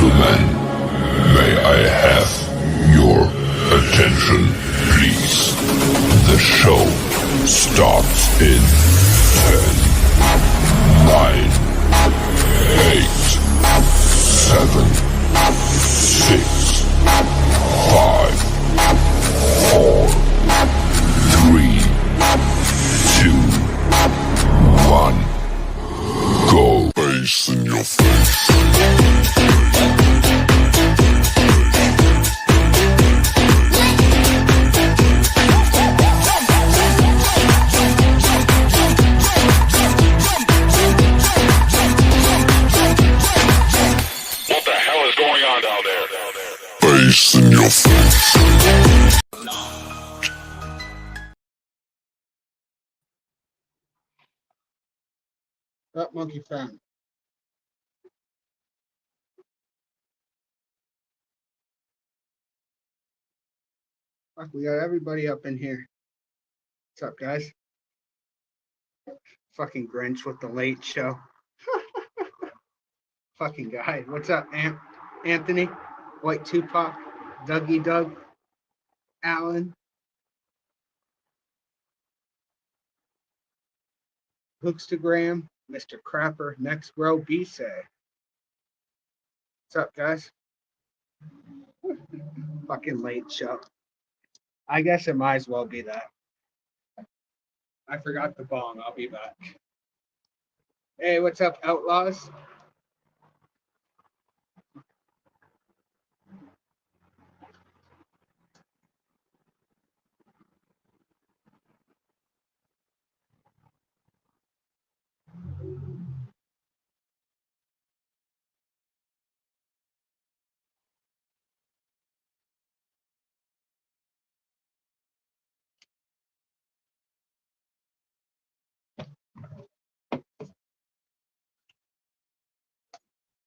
gentlemen, may I have your attention, please? The show starts in 10, 9, 8, 7, 6, 5, 4, 3, 2, 1. Go. Bass in your face. What the hell is going on down there? Bass in your face. That monkey fan. Fuck, we got everybody up in here. What's up, guys? Fucking Grinch with the late show. Fucking guy. What's up, Anthony? White Tupac? Dougie Doug? Alan? Hookstagram? Mr. Crapper? Next row? B-say. What's up, guys? Fucking late show. I guess it might as well be that. I forgot the bong. I'll be back. Hey, what's up, Outlaws?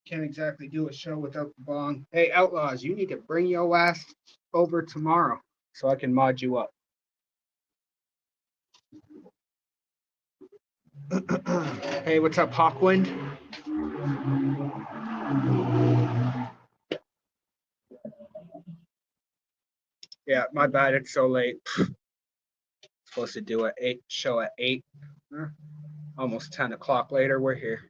Can't exactly do a show without the bong. Hey, Outlaws, you need to bring your ass over tomorrow so I can mod you up. Hey, what's up, Hawkwind? Yeah, my bad. It's so late. Supposed to do a show at 8. Almost 10 o'clock later. We're here.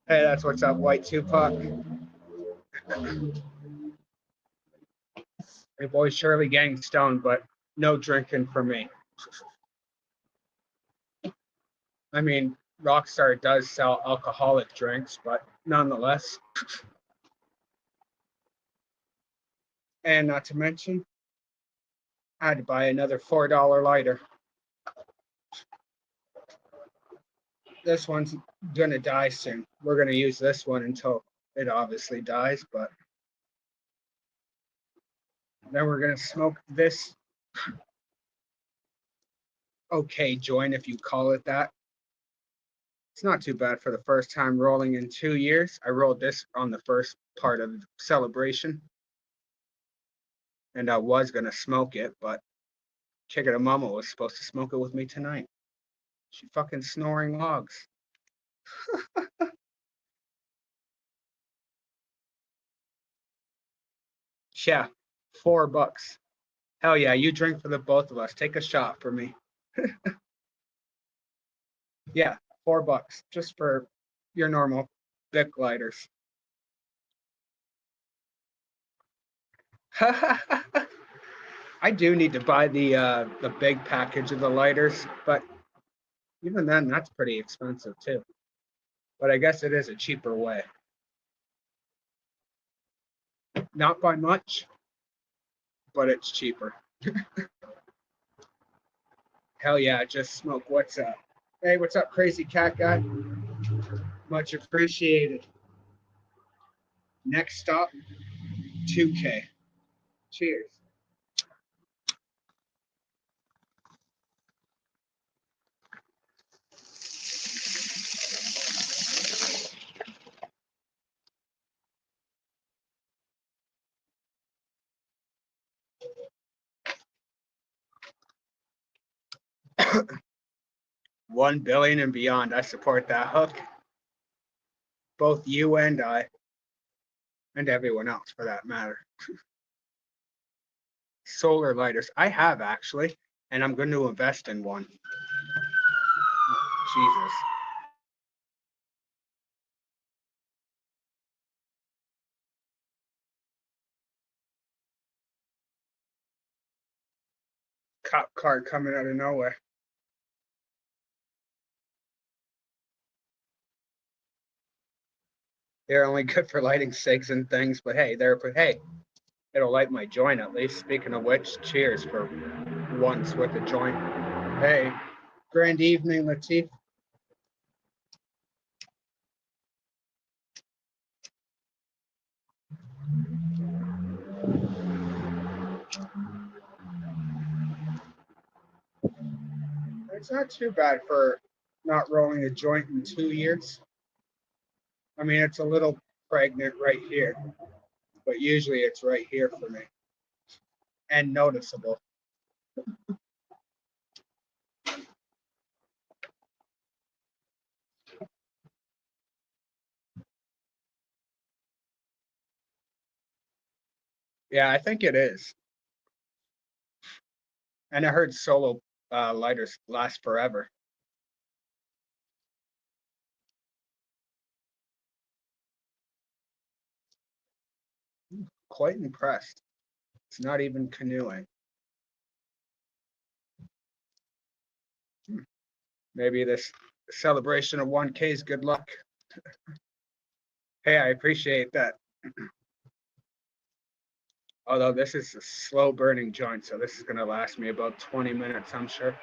Hey, that's what's up, White Tupac. Hey, boys, surely getting stoned, but no drinking for me. I mean, Rockstar does sell alcoholic drinks, but nonetheless. And not to mention, I had to buy another $4 lighter. This one's gonna die soon. We're gonna use this one until it obviously dies, but then we're gonna smoke this okay joint, if you call it that. It's not too bad for the first time rolling in 2 years. I rolled this on the first part of the celebration, and I was gonna smoke it, but Chicken Mama was supposed to smoke it with me tonight. She fucking snoring logs. Yeah, $4. Hell yeah, you drink for the both of us. Take a shot for me. Yeah, $4 just for your normal Bic lighters. I do need to buy the big package of the lighters, but even then, that's pretty expensive too. But I guess it is a cheaper way. Not by much, but it's cheaper. Hell yeah, just smoke. What's up? Hey, what's up, crazy cat guy? Much appreciated. Next stop, 2K. Cheers. 1 billion and beyond. I support that hook. Both you and I, and everyone else for that matter. Solar lighters. I have actually, and I'm going to invest in one. Jesus. Cop car coming out of nowhere. They're only good for lighting cigs and things, but hey, it'll light my joint at least. Speaking of which, cheers for once with a joint. Hey, grand evening, Latif. It's not too bad for not rolling a joint in 2 years. I mean, it's a little pregnant right here, but usually it's right here for me and noticeable. Yeah, I think it is. And I heard solo lighters last forever. Quite impressed. It's not even canoeing. Maybe this celebration of 1K is good luck. Hey, I appreciate that. Although this is a slow burning joint, so this is going to last me about 20 minutes, I'm sure.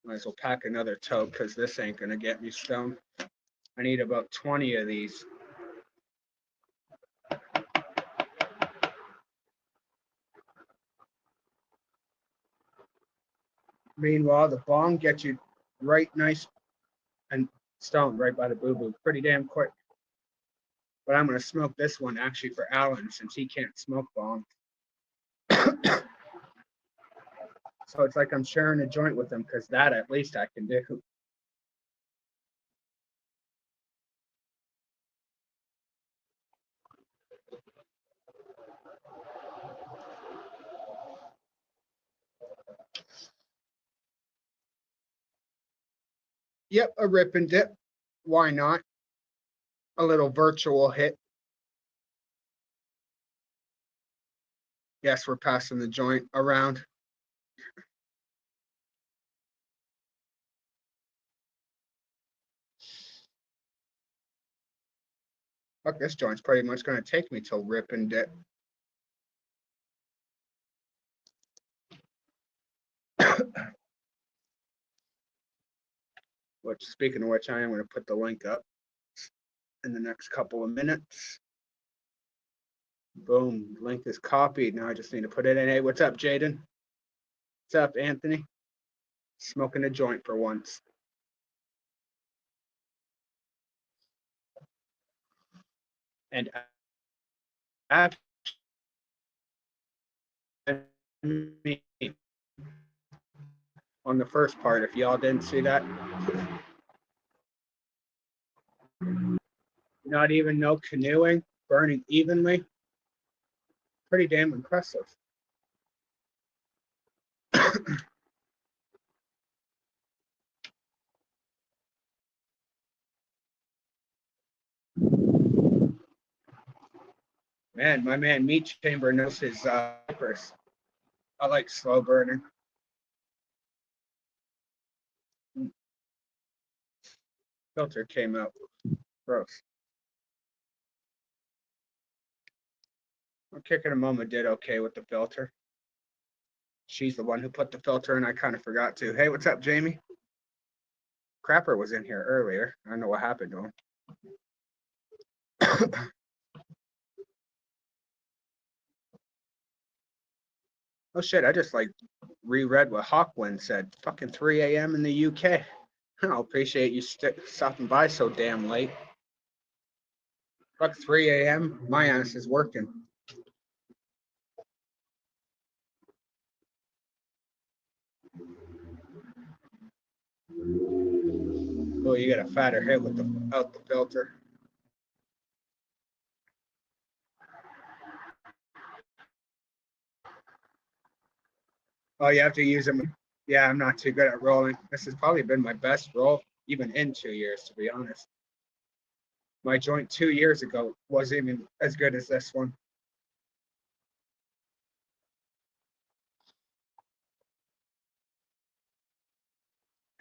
Might as well pack another tote because this ain't going to get me stoned. I need about 20 of these. Meanwhile, the bong gets you right nice and stoned right by the boo-boo pretty damn quick. But I'm going to smoke this one actually for Alan since he can't smoke bong. So it's like I'm sharing a joint with him because that at least I can do. Yep, a rip and dip. Why not? A little virtual hit. Yes, we're passing the joint around. Fuck, this joint's pretty much going to take me till rip and dip. Which, speaking of which, I am going to put the link up in the next couple of minutes. Boom, link is copied. Now I just need to put it in. Hey, what's up, Jaden? What's up, Anthony? Smoking a joint for once. And on the first part, if y'all didn't see that. Not even no canoeing, burning evenly. Pretty damn impressive. Man, my man Meat Chamber knows his peppers. I like slow burning. Filter came out. Gross. I'm kicking a mama did okay with the filter. She's the one who put the filter in. I kind of forgot to. Hey, what's up, Jamie? Crapper was in here earlier. I don't know what happened to him. Oh shit, I just like reread what Hawkwind said. Fucking 3 a.m. in the UK. I appreciate you stopping by so damn late. Fuck 3 a.m. My ass is working. Oh, you got a fatter hit with the out the filter. Oh, you have to use them. Yeah, I'm not too good at rolling. This has probably been my best roll, even in 2 years, to be honest. My joint 2 years ago wasn't even as good as this one.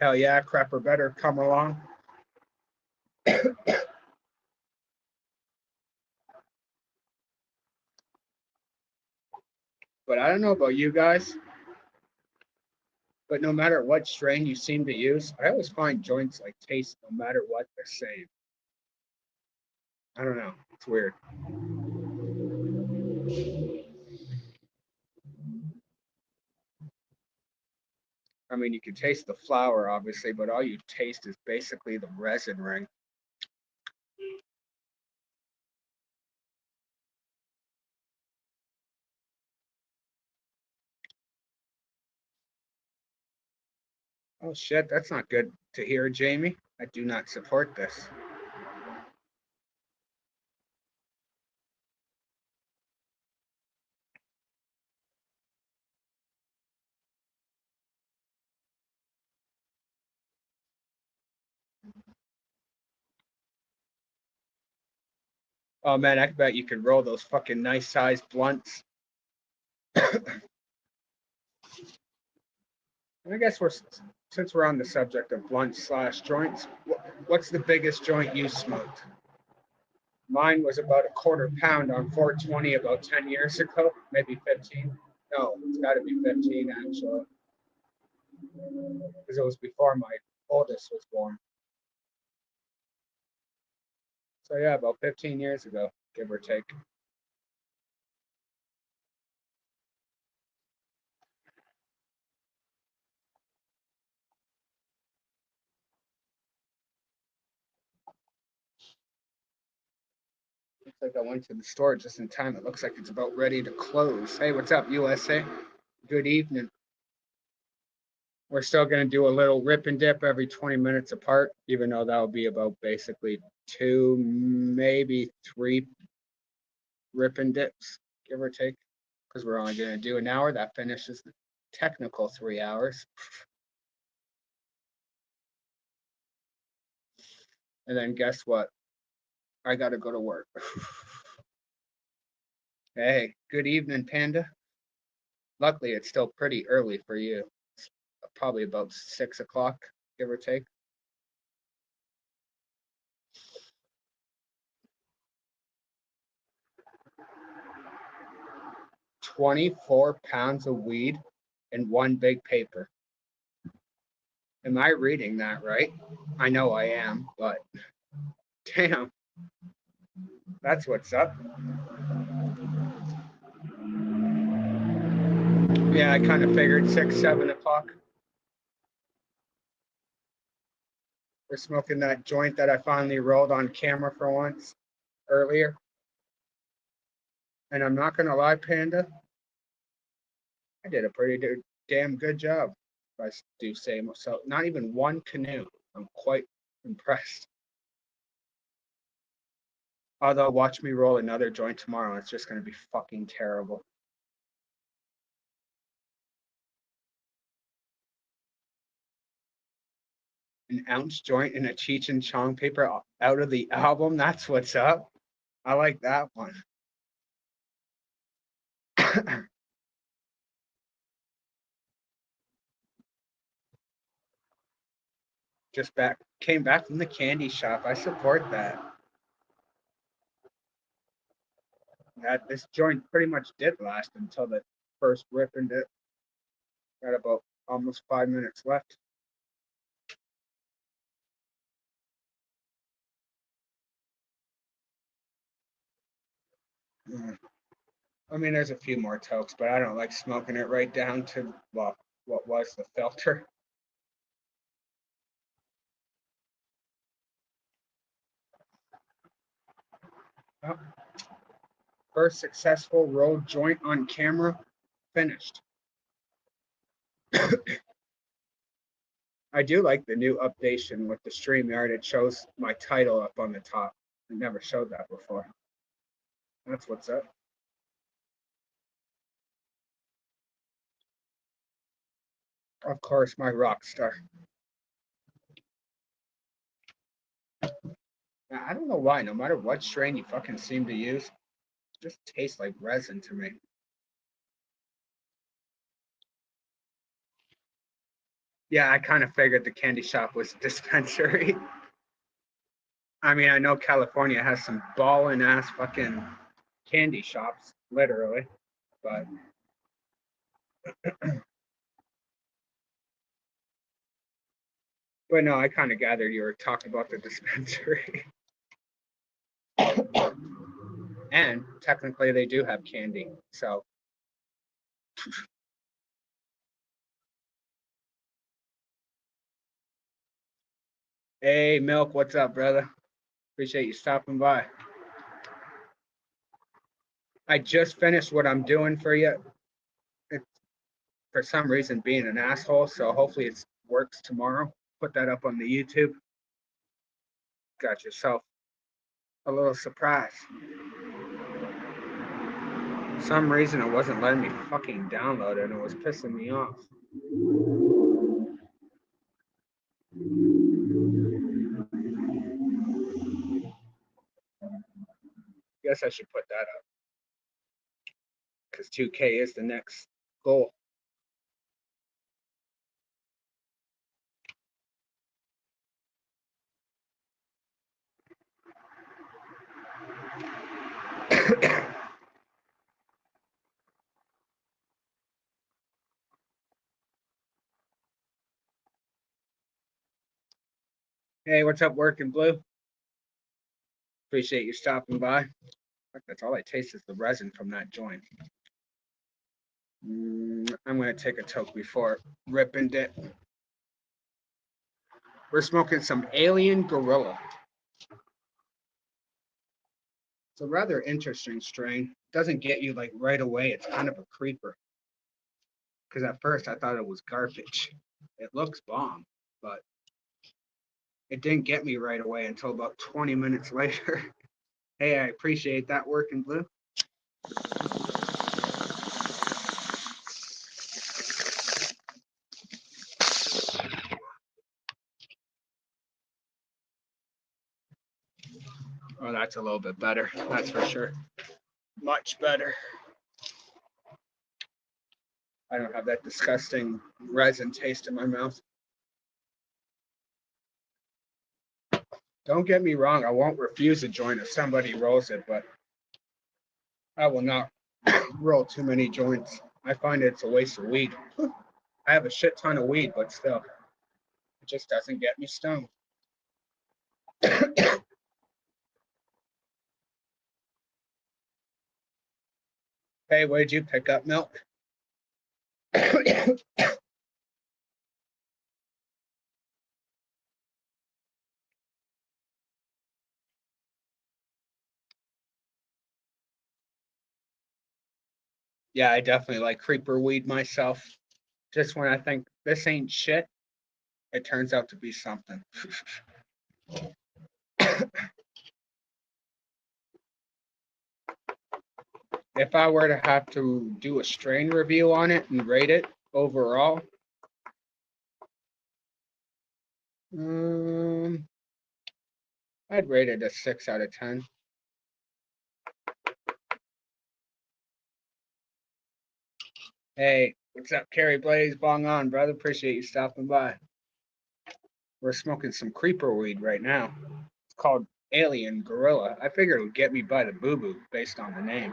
Hell yeah, crapper better come along. But I don't know about you guys, but no matter what strain you seem to use, I always find joints like taste no matter what the same. I don't know. It's weird. I mean, you can taste the flour, obviously, but all you taste is basically the resin ring. Oh shit, that's not good to hear, Jamie. I do not support this. Oh man, I bet you could roll those fucking nice sized blunts. I guess since we're on the subject of blunts slash joints, what's the biggest joint you smoked? Mine was about a quarter pound on 420 about 10 years ago, maybe 15. No, it's got to be 15 actually, because it was before my oldest was born. So yeah, about 15 years ago, give or take. Looks like I went to the store just in time. It looks like it's about ready to close. Hey, what's up, USA? Good evening. We're still going to do a little rip and dip every 20 minutes apart, even though that'll be about basically 2, maybe 3 rip and dips, give or take, because we're only going to do an hour. That finishes the technical 3 hours. And then guess what? I got to go to work. Hey, good evening, Panda. Luckily, it's still pretty early for you. It's probably about 6 o'clock, give or take. £24 of weed in one big paper. Am I reading that right? I know I am, but damn, that's what's up. Yeah, I kind of figured 6, 7 o'clock. We're smoking that joint that I finally rolled on camera for once earlier. And I'm not going to lie, Panda, I did a pretty damn good job, if I do say so. Not even one canoe. I'm quite impressed. Although, watch me roll another joint tomorrow. It's just going to be fucking terrible. An ounce joint in a Cheech and Chong paper out of the album. That's what's up. I like that one. Just came back from the candy shop. I support that. This joint pretty much did last until the first rip and dip. Got about almost 5 minutes left. I mean, there's a few more tokes, but I don't like smoking it right down to what was the filter. Oh, first successful road joint on camera finished. I do like the new updation with the StreamYard. It shows my title up on the top. I never showed that before. That's what's up. Of course, my rock star. I don't know why, no matter what strain you fucking seem to use, it just tastes like resin to me. Yeah, I kind of figured the candy shop was a dispensary. I mean, I know California has some ballin' ass fucking candy shops, literally, but no, I kind of gathered you were talking about the dispensary. And technically, they do have candy, so. Hey, Milk, what's up, brother? Appreciate you stopping by. I just finished what I'm doing for you. It's for some reason being an asshole, so hopefully it works tomorrow. Put that up on the YouTube. Got yourself a little surprise. For some reason it wasn't letting me fucking download it and it was pissing me off. Guess I should put that up. Because 2K is the next goal. Hey, what's up, Working Blue? Appreciate you stopping by. That's all I taste is the resin from that joint. I'm going to take a toke before ripping it. We're smoking some Alien Gorilla. It's a rather interesting strain. Doesn't get you like right away. It's kind of a creeper. Because at first I thought it was garbage. It looks bomb, but it didn't get me right away until about 20 minutes later. Hey, I appreciate that, Working Blue. Oh, that's a little bit better. That's for sure. Much better. I don't have that disgusting resin taste in my mouth. Don't get me wrong, I won't refuse a joint if somebody rolls it, but I will not roll too many joints. I find it's a waste of weed. I have a shit ton of weed, but still, it just doesn't get me stoned. Hey, what did you pick up, Milk? Yeah, I definitely like creeper weed myself. Just when I think this ain't shit, it turns out to be something. If I were to have to do a strain review on it and rate it overall, I'd rate it a 6 out of 10. Hey, what's up, Carrie Blaze? Bong on, brother. Appreciate you stopping by. We're smoking some creeper weed right now. It's called Alien Gorilla. I figured it would get me by the boo-boo based on the name.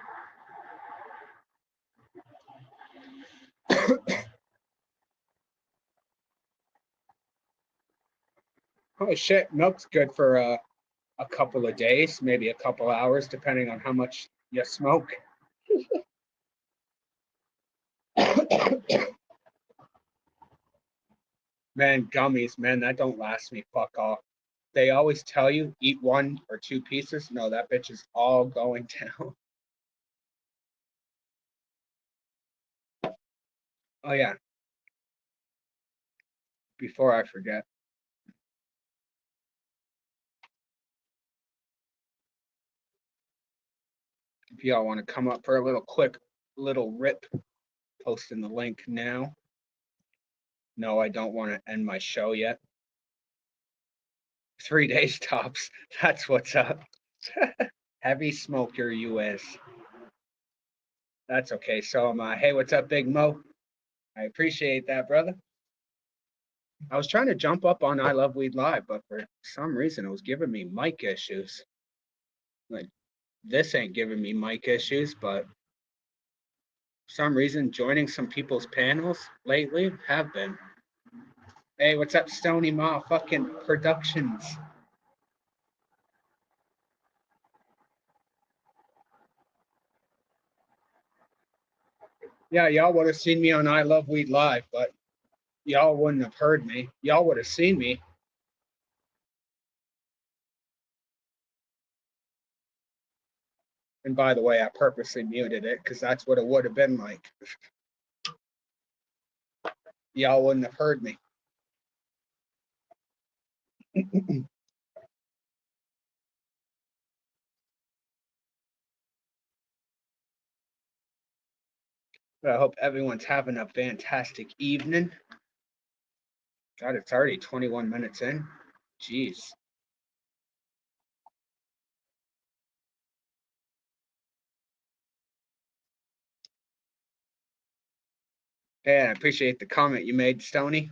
Oh shit, milk's good for a couple of days, maybe a couple hours, depending on how much you smoke. Man, gummies, man, that don't last me fuck off. They always tell you eat 1 or 2 pieces. No, that bitch is all going down. Oh yeah. before I forget. If y'all want to come up for a little quick little rip, posting the link now. No, I don't want to end my show yet. 3 days tops. That's what's up. Heavy smoker you is. That's okay. So hey, what's up, Big Mo? I appreciate that, brother. I was trying to jump up on I Love Weed Live, but for some reason it was giving me mic issues. Like, this ain't giving me mic issues, but for some reason joining some people's panels lately have been. Hey, what's up, Stony Ma fucking Productions? Yeah, y'all would have seen me on I Love Weed Live, but y'all wouldn't have heard me. Y'all would have seen me. And by the way, I purposely muted it because that's what it would have been like. Y'all wouldn't have heard me. But I hope everyone's having a fantastic evening. God, it's already 21 minutes in. Jeez. Yeah, I appreciate the comment you made, Stony.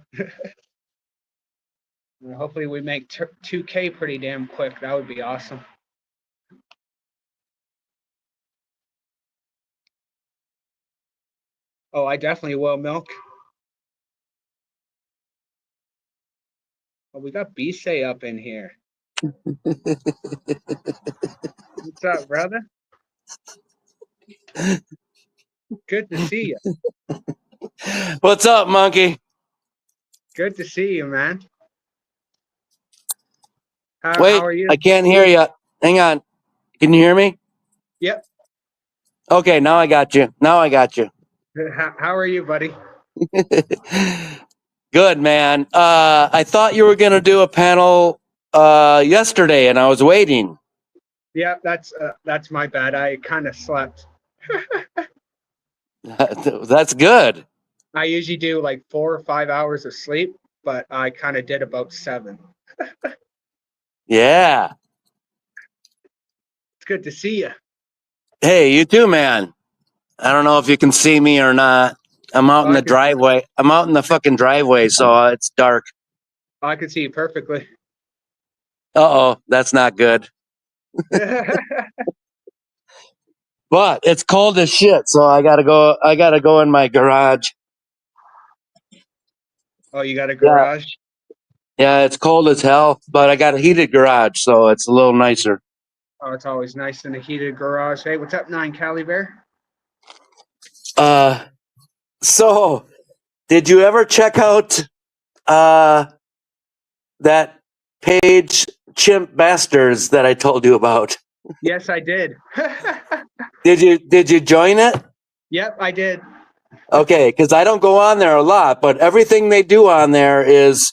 Hopefully we make 2K pretty damn quick. That would be awesome. Oh, I definitely will, Milk. Oh, we got Bisay up in here. What's up, brother? Good to see you. What's up, monkey? Good to see you, man. Wait, how are you? I can't hear you. Hang on. Can you hear me? Yep. Okay, now I got you. How are you, buddy? Good, man. I thought you were going to do a panel yesterday, and I was waiting. Yeah, that's my bad. I kind of slept. That's good. I usually do like 4 or 5 hours of sleep, but I kind of did about 7. Yeah. It's good to see you. Hey, you too, man. I don't know if you can see me or not. I'm out in the driveway. I'm out in the fucking driveway, so it's dark. I can see you perfectly. Uh-oh, that's not good. But it's cold as shit, so I gotta go in my garage. Oh, you got a garage? Yeah, it's cold as hell, but I got a heated garage, so it's a little nicer. Oh, it's always nice in a heated garage. Hey, what's up, 9 Cali Bear? So did you ever check out that page Chimp Bastards that I told you about? Yes, I did. Did you join it? Yep, I did. Okay, because I don't go on there a lot, but everything they do on there is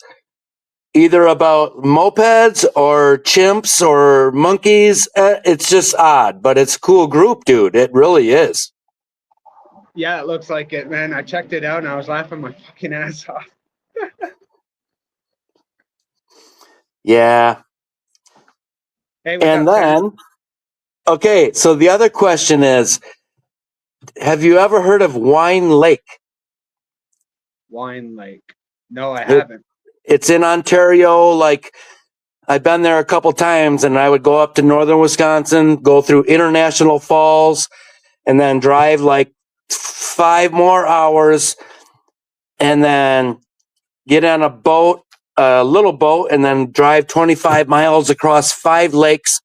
either about mopeds or chimps or monkeys. It's just odd, but it's a cool group, dude. It really is. Yeah, it looks like it, man. I checked it out and I was laughing my fucking ass off. Yeah. Hey, what's And up, then, okay, so the other question is, have you ever heard of Wine Lake? Wine Lake. No, I haven't. It's in Ontario. Like, I've been there a couple times, and I would go up to northern Wisconsin, go through International Falls, and then drive like 5 more hours, and then get on a boat, a little boat, and then drive 25 miles across 5 lakes,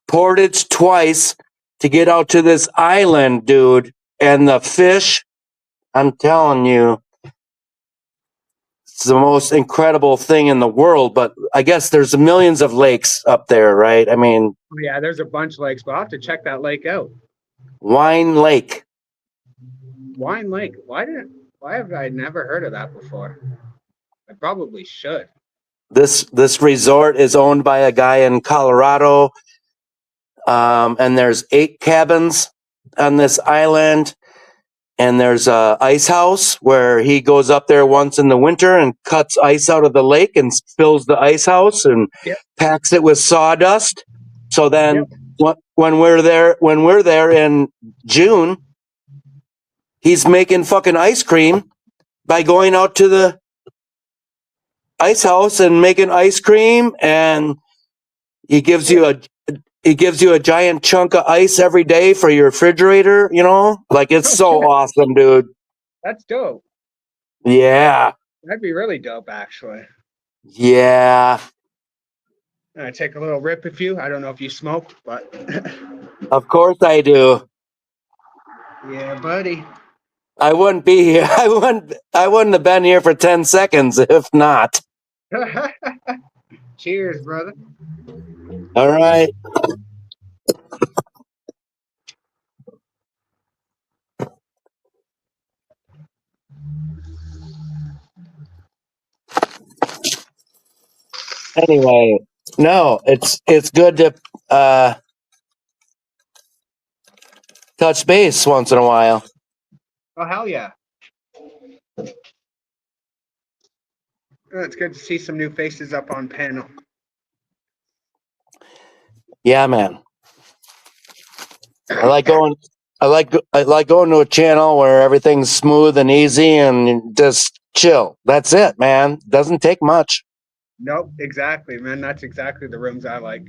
portage twice to get out to this island, dude. And the fish, I'm telling you, it's the most incredible thing in the world. But I guess there's millions of lakes up there, right? I mean, Yeah, there's a bunch of lakes, but I'll have to check that lake out. Wine Lake. Wine Lake. Why have I never heard of that before? I probably should. This resort is owned by a guy in Colorado, and there's 8 cabins on this island. And there's a ice house where he goes up there once in the winter and cuts ice out of the lake and fills the ice house and Yep. packs it with sawdust. So then Yep. when we're there in June, he's making fucking ice cream by going out to the ice house and making ice cream, and he gives you a giant chunk of ice every day for your refrigerator, Like, it's Oh, so shit. awesome, dude. That's dope. Yeah. That'd be really dope, actually. Yeah. Take a little rip if you. I don't know if you smoke, but Of course I do. yeah, buddy. I wouldn't be here. I wouldn't have been here for 10 seconds if not. Cheers, brother. All right. Anyway, no, it's good to touch base once in a while. Oh, hell yeah. It's good to see some new faces up on panel. Yeah, man. I like going to a channel where everything's smooth and easy and just chill. That's it, man. Doesn't take much. Nope, exactly, man. That's exactly the rooms I like.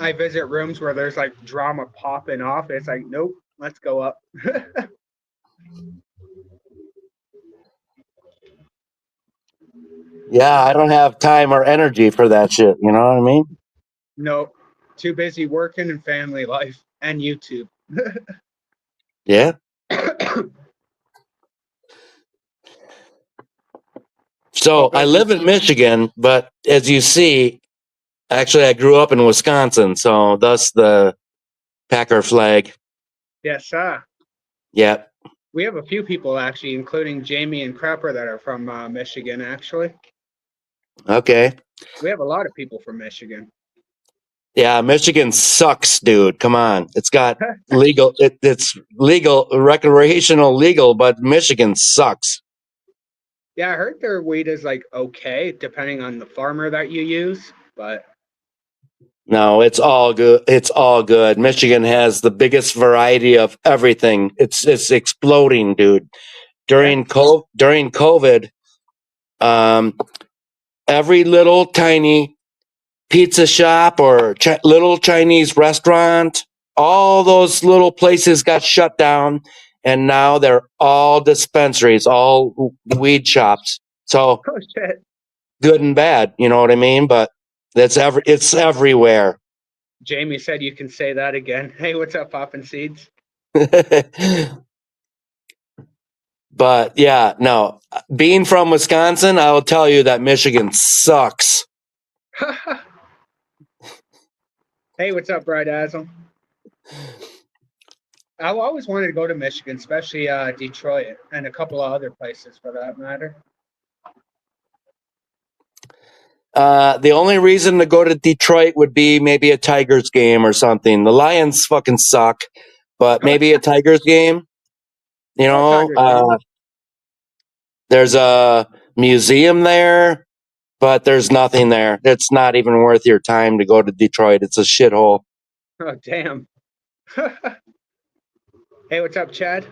I visit rooms where there's like drama popping off. It's like, nope, let's go up. Yeah, I don't have time or energy for that shit. You know what I mean? Nope, too busy working and family life and YouTube. Yeah. So I live in Michigan, but as you see, actually I grew up in Wisconsin, so thus the Packer flag. Yes, sir. Yep. We have a few people actually, including Jamie and Crapper, that are from Michigan. Actually, Okay. we have a lot of people from Michigan. Yeah, Michigan sucks, dude. Come on. It's got it's legal, recreational legal, but Michigan sucks. Yeah, I heard their weed is like okay, depending on the farmer that you use. But No, it's all good. It's all good. Michigan has the biggest variety of everything. It's exploding, dude. yeah, During COVID, um, every little tiny pizza shop or little Chinese restaurant, all those little places got shut down, and now they're all dispensaries, all weed shops. So oh shit. good and bad, you know what I mean? But it's everywhere. Jamie said you can say that again. Hey, what's up, Poppin' Seeds? But yeah, no. Being from Wisconsin, I will tell you that Michigan sucks. Hey, what's up, Bright Dazzle? I've always wanted to go to Michigan, especially Detroit and a couple of other places for that matter. The only reason to go to Detroit would be maybe a Tigers game or something. The Lions fucking suck, but maybe a Tigers game. You Oh, know, Tigers game. there's a museum there, but there's nothing there. It's not even worth your time to go to Detroit. It's a shithole. Oh, damn. Hey, what's up, Chad?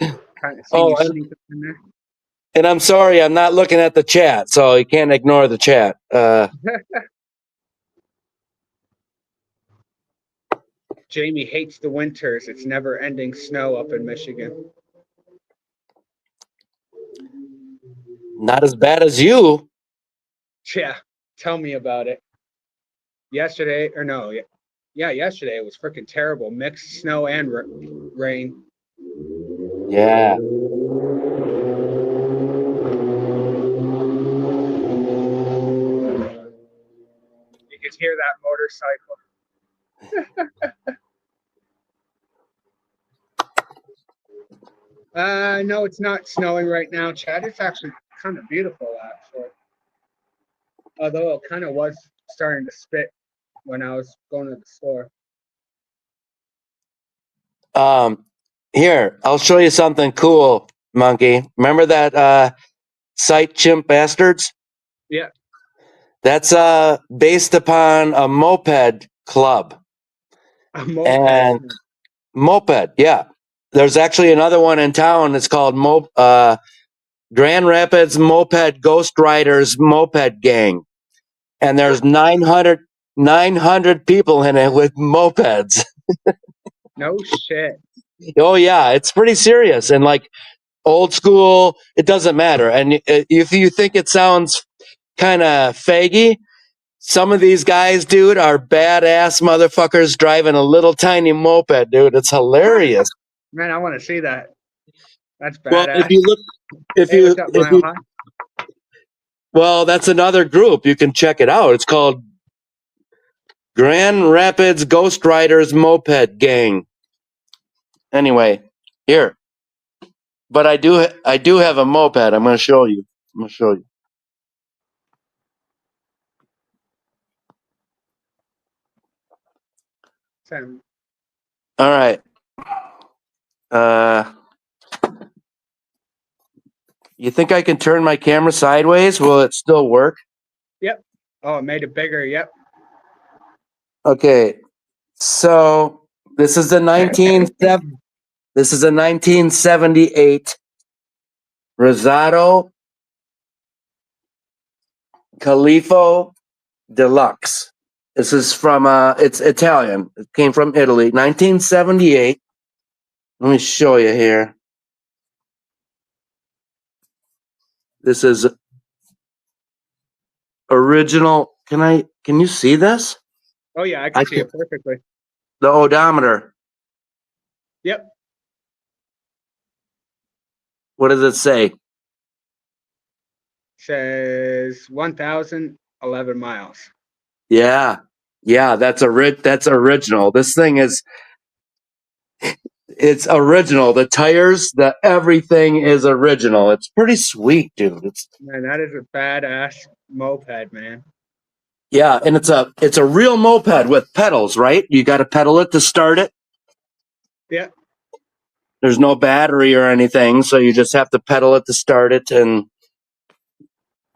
Kind of seeing Oh, you sneak up in there. and I'm sorry, I'm not looking at the chat, so you can't ignore the chat. Jamie hates the winters. It's never ending snow up in Michigan. Not as bad as you. Yeah, tell me about it. Yesterday, or no, yeah, yesterday it was freaking terrible. Mixed snow and rain. Yeah. You could hear that motorcycle. No, it's not snowing right now, Chad. It's actually kind of beautiful, actually. Although it kind of was starting to spit when I was going to the store. Um, Here, I'll show you something cool, Monkey. Remember that site Chimp Bastards? Yeah, That's based upon a moped club. a moped. And moped, yeah. There's actually another one in town. It's called Grand Rapids Moped Ghost Riders Moped Gang. And there's 900 people in it with mopeds. No shit. Oh, yeah, it's pretty serious. And like old school, it doesn't matter. And if you think it sounds kind of faggy, some of these guys, dude, are badass motherfuckers driving a little tiny moped, dude. It's hilarious. Man, I want to see that. That's Well, badass. if Hey, what's up, Mile you, High? well, that's another group. You can check it out. It's called Grand Rapids Ghost Riders Moped Gang. Anyway, here. But I do have a moped. I'm going to show you. I'm going to show you. Sam. All right. You think I can turn my camera sideways? Will it still work? Yep. Oh, it made it bigger. Yep. Okay. So this is a 1978 Rosado Califo Deluxe. This is from it's Italian. It came from Italy, 1978. Let me show you here. This is original. Can you see this? Oh yeah, I can see it perfectly. The odometer. Yep. What does it say? Says 1,011 miles. Yeah. Yeah, that's original. This thing is it's original. The tires, the everything is original. It's pretty sweet, dude. Man, that is a badass moped, man. Yeah, and it's a real moped with pedals, right? You got to pedal it to start it. Yeah. There's no battery or anything, so you just have to pedal it to start it, and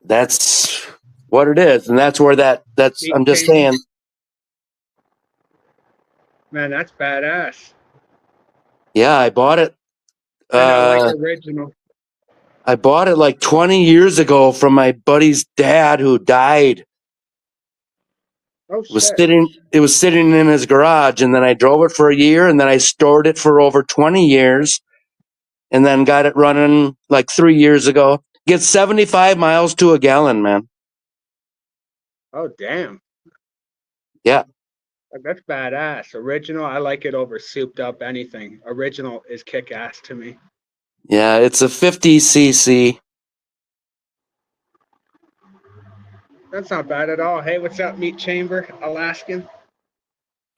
that's what it is. And that's where that's. I'm just saying. Man, that's badass. Yeah, I bought it. And I like original. I bought it like 20 years ago from my buddy's dad who died. Oh It was shit. sitting in his garage, and then I drove it for a year, and then I stored it for over 20 years, and then got it running like 3 years ago. Gets 75 miles to a gallon, man. Oh damn. Yeah. That's badass. Original, I like it over souped up anything. Original is kick ass to me. Yeah, it's a 50cc. That's not bad at all. Hey, what's up, Meat Chamber, Alaskan?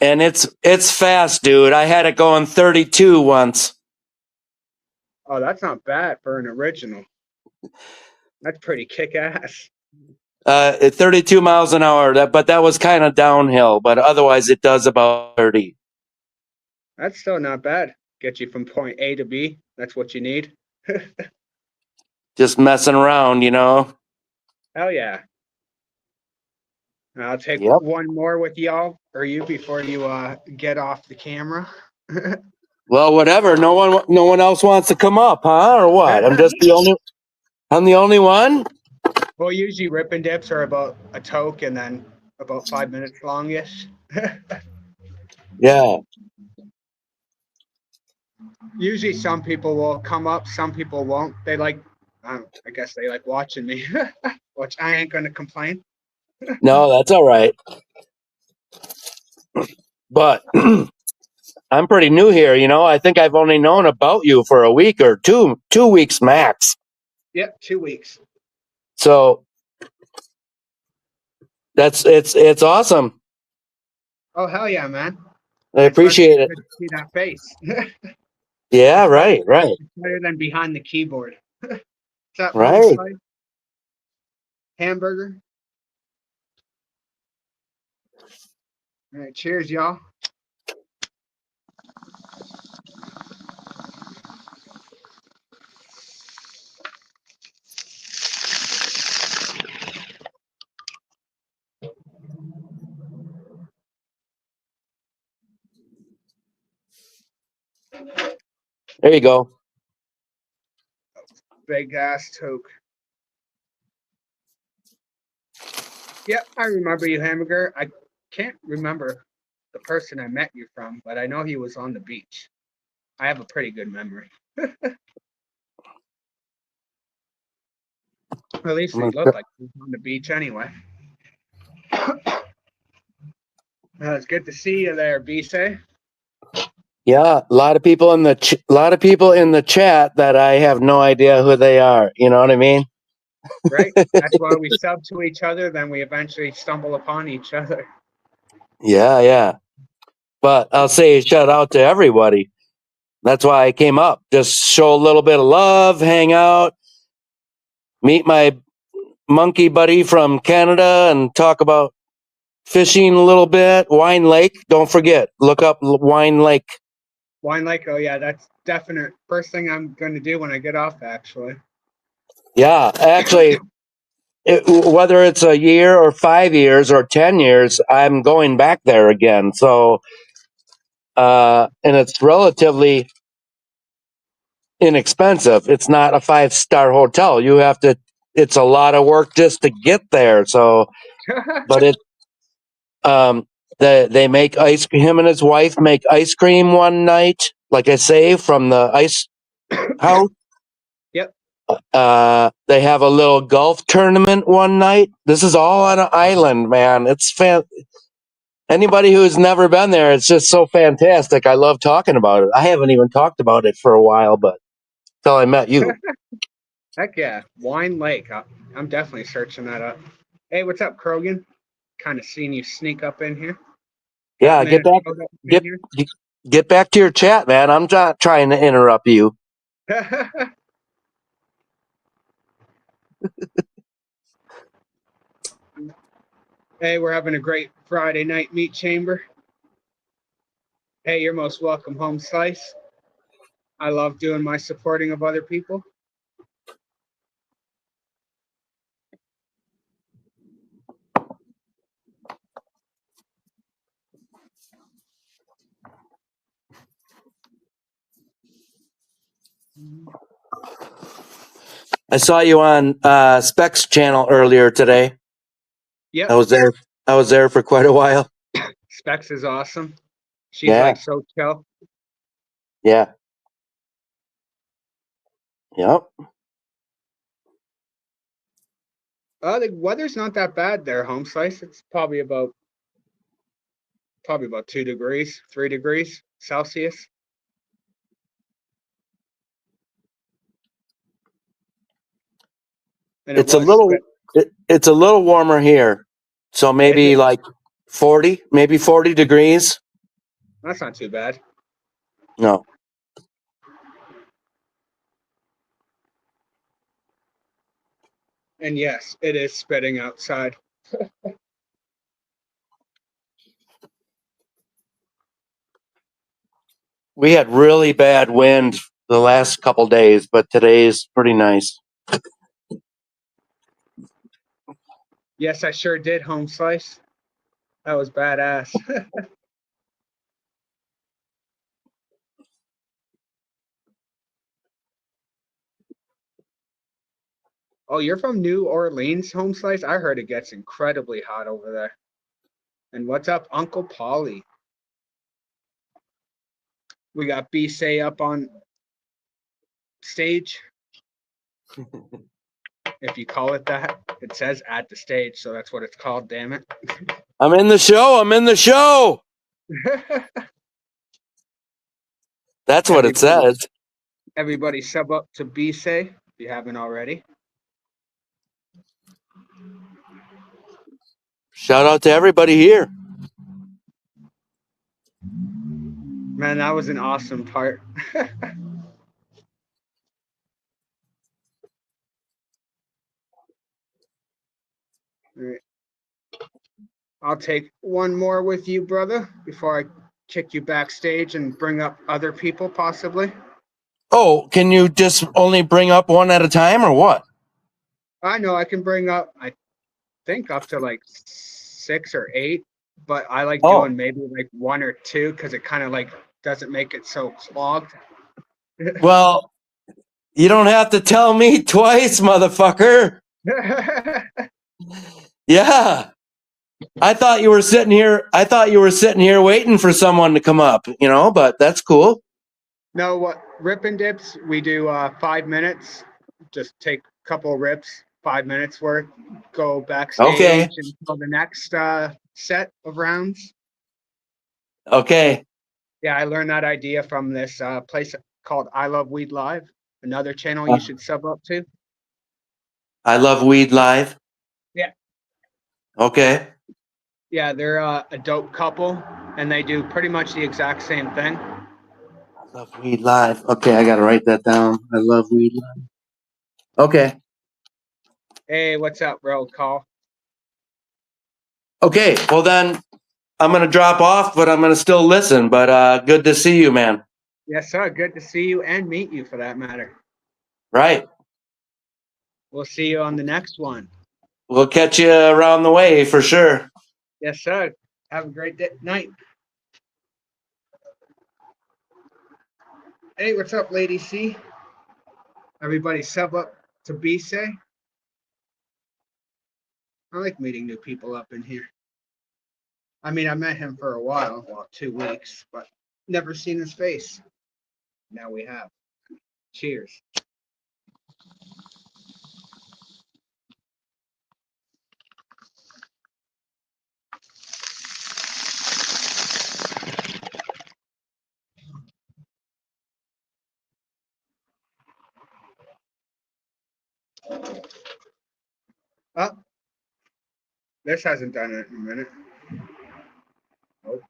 And it's fast, dude. I had it going 32 once. Oh, that's not bad for an original. That's pretty kick ass. At 32 miles an hour, but that was kind of downhill, but otherwise it does about 30. That's still not bad. Get you from point A to B. That's what you need. Just messing around, you know. Hell yeah. I'll take Yep. one more with y'all or you before you get off the camera. Well, whatever. No one else wants to come up, huh? Or what? I'm the only one? Well, usually rip and dips are about a toke and then about 5 minutes longish. Yeah. Usually some people will come up, some people won't. They like, I guess they like watching me, which I ain't going to complain. No, that's all right. But I'm pretty new here, you know. I think I've only known about you for a week or 2 weeks max. Yep, 2 weeks. So it's awesome. Oh, hell yeah, man. I appreciate it. Good to see that face. Yeah, right. It's better than behind the keyboard. What's up, home Right. slice? Hamburger. All right, cheers, y'all. There you go. Big ass toke. Yep, I remember you, Hamburger. I can't remember the person I met you from, but I know he was on the beach. I have a pretty good memory. At least he looked like he was on the beach anyway. It's good to see you there, Bise. Yeah, a lot of people in the chat that I have no idea who they are. You know what I mean? Right? That's why we sub to each other, then we eventually stumble upon each other. Yeah, yeah. But I'll say shout out to everybody. That's why I came up. Just show a little bit of love, hang out, meet my monkey buddy from Canada, and talk about fishing a little bit. Wine Lake. Don't forget, look up Wine Lake. Wine Lake, oh yeah, that's definite. First thing I'm going to do when I get off, actually. Yeah, actually, whether it's a year or 5 years or 10 years, I'm going back there again. So, and it's relatively inexpensive. It's not a 5-star hotel. You have to. It's a lot of work just to get there. So, but it. They make ice. Him and his wife make ice cream one night. Like I say, from the ice house. Yep. They have a little golf tournament one night. This is all on an island, man. It's anybody who's never been there, it's just so fantastic. I love talking about it. I haven't even talked about it for a while, but until I met you. Heck yeah, Wine Lake. I'm definitely searching that up. Hey, what's up, Krogan? Kind of seen you sneak up in here. Yeah, get back, get get back to your chat, man. I'm not trying to interrupt you. Hey, we're having a great Friday night meat chamber. Hey, you're most welcome, Home Slice. I love doing my supporting of other people. I saw you on Specs channel earlier today. Yep. I was there. I was there for quite a while. Specs is awesome. She's Yeah. like so chill. Yeah. Yep. The weather's not that bad there, Home Slice. It's probably about 2 degrees, 3 degrees Celsius. And It's a little. It's a little warmer here, so maybe like 40, maybe 40 degrees. That's not too bad. No. And yes, it is spitting outside. We had really bad wind the last couple days, but today's pretty nice. Yes, I sure did, Home Slice. That was badass. Oh, you're from New Orleans, Home Slice? I heard it gets incredibly hot over there. And what's up, Uncle Polly? We got B-Say up on stage. If you call it that, it says at the stage, so that's what it's called, damn it. I'm in the show. I'm in the show. That's what it says. Everybody sub up to B-Say if you haven't already. Shout out to everybody here. Man, that was an awesome part. All right. I'll take one more with you, brother, before I kick you backstage and bring up other people possibly. Oh, can you just only bring up one at a time or what? I know I can bring up, I think up to like 6 or 8, but I like Oh, doing maybe like 1 or 2 because it kind of like doesn't make it so clogged. well, you don't have to tell me twice, motherfucker. Yeah. I thought you were sitting here. I thought you were sitting here waiting for someone to come up, but that's cool. No, what rip and dips? We do 5 minutes. Just take a couple rips, 5 minutes worth. Go Okay. backstage until the next set of rounds. Okay. Yeah, I learned that idea from this place called I Love Weed Live. Another channel you Uh, should sub up to. I love Weed Live. Yeah, Okay. yeah, they're a dope couple, and they do pretty much the exact same thing. I love Weed Live. Okay, I got to write that down. I love Weed Live. Okay. Hey, what's up, bro? Call. Okay. Well, then I'm going to drop off, but I'm going to still listen. But good to see you, man. Yes, sir. Good to see you and meet you for that matter. Right. We'll see you on the next one. We'll catch you around the way for sure. Yes, sir. Have a great night. Hey, what's up, Lady C? Everybody sub up to B-Say. I like meeting new people up in here. I mean, I met him for a while, well, 2 weeks, but never seen his face. Now we have. Cheers. Oh, this hasn't done it in a minute. Nope.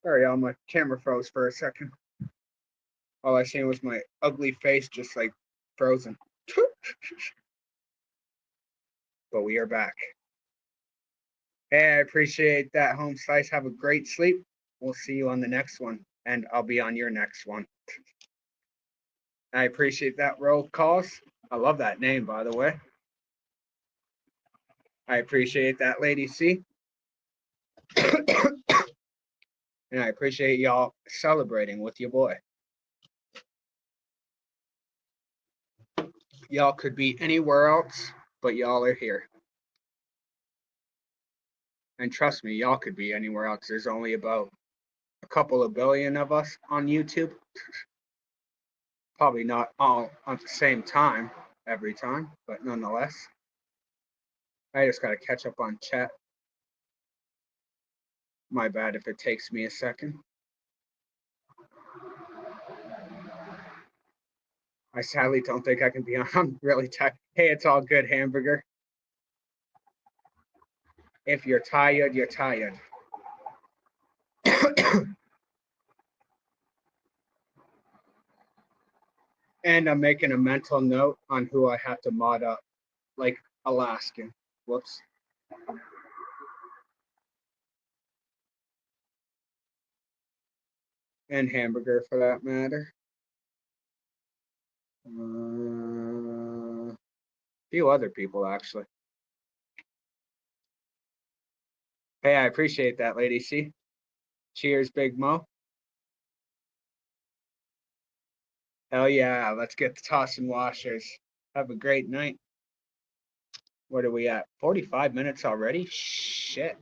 Sorry, y'all, my camera froze for a second. All I seen was my ugly face just like frozen. But we are back. Hey, I appreciate that, Home Slice. Have a great sleep. We'll see you on the next one, and I'll be on your next one. I appreciate that, Roll Calls. I love that name, by the way. I appreciate that, Lady C. And I appreciate y'all celebrating with your boy. Y'all could be anywhere else, but y'all are here. And trust me, y'all could be anywhere else. There's only about a couple of billion of us on YouTube. Probably not all at the same time every time, but nonetheless. I just got to catch up on chat. My bad if it takes me a second. I sadly don't think I can be on. I'm really tired. Hey, it's all good, Hamburger. If you're tired, you're tired. And I'm making a mental note on who I have to mod up, like Alaskan. Whoops. And Hamburger for that matter. A few other people, actually. Hey, I appreciate that, Lady C. Cheers, Big Mo. Hell yeah, let's get the tossing washers. Have a great night. What are we at? 45 minutes already? Shit.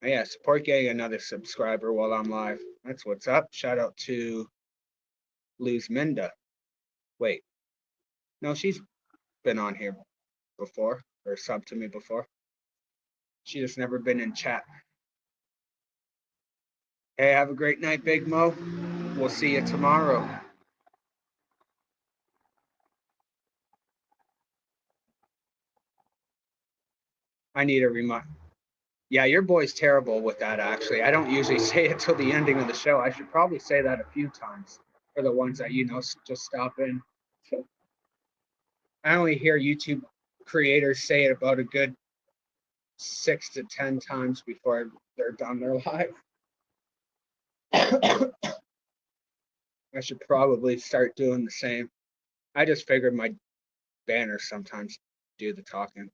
Oh, yeah, support getting another subscriber while I'm live. That's what's up. Shout out to Luz Minda. Wait. No, she's been on here before or subbed to me before. She just never been in chat. Hey, have a great night, Big Mo. We'll see you tomorrow. I need a reminder. Yeah, your boy's terrible with that, actually. I don't usually say it till the ending of the show. I should probably say that a few times for the ones that, just stop in. I only hear YouTube creators say it about a good 6 to 10 times before they're done their live. I should probably start doing the same. I just figured my banners sometimes do the talking.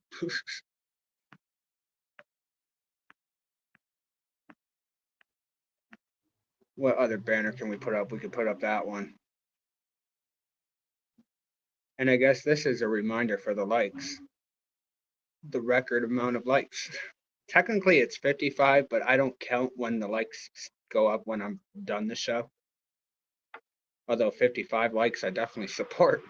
What other banner can we put up? We could put up that one. And I guess this is a reminder for the likes. The record amount of likes. Technically it's 55, but I don't count when the likes go up when I'm done the show. Although 55 likes I definitely support.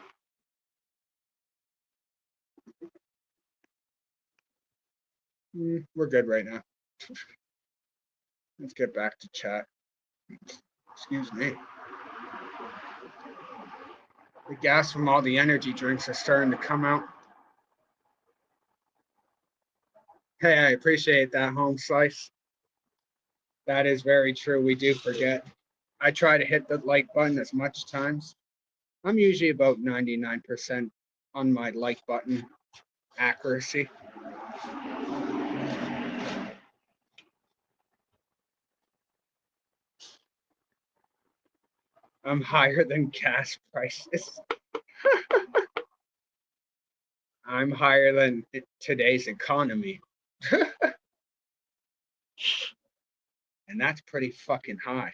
We're good right now. Let's get back to chat. Excuse me. The gas from all the energy drinks are starting to come out. Hey, I appreciate that, Home Slice. That is very true. We do forget. I try to hit the like button as much times. I'm usually about 99% on my like button accuracy. I'm higher than gas prices. I'm higher than today's economy. And that's pretty fucking high.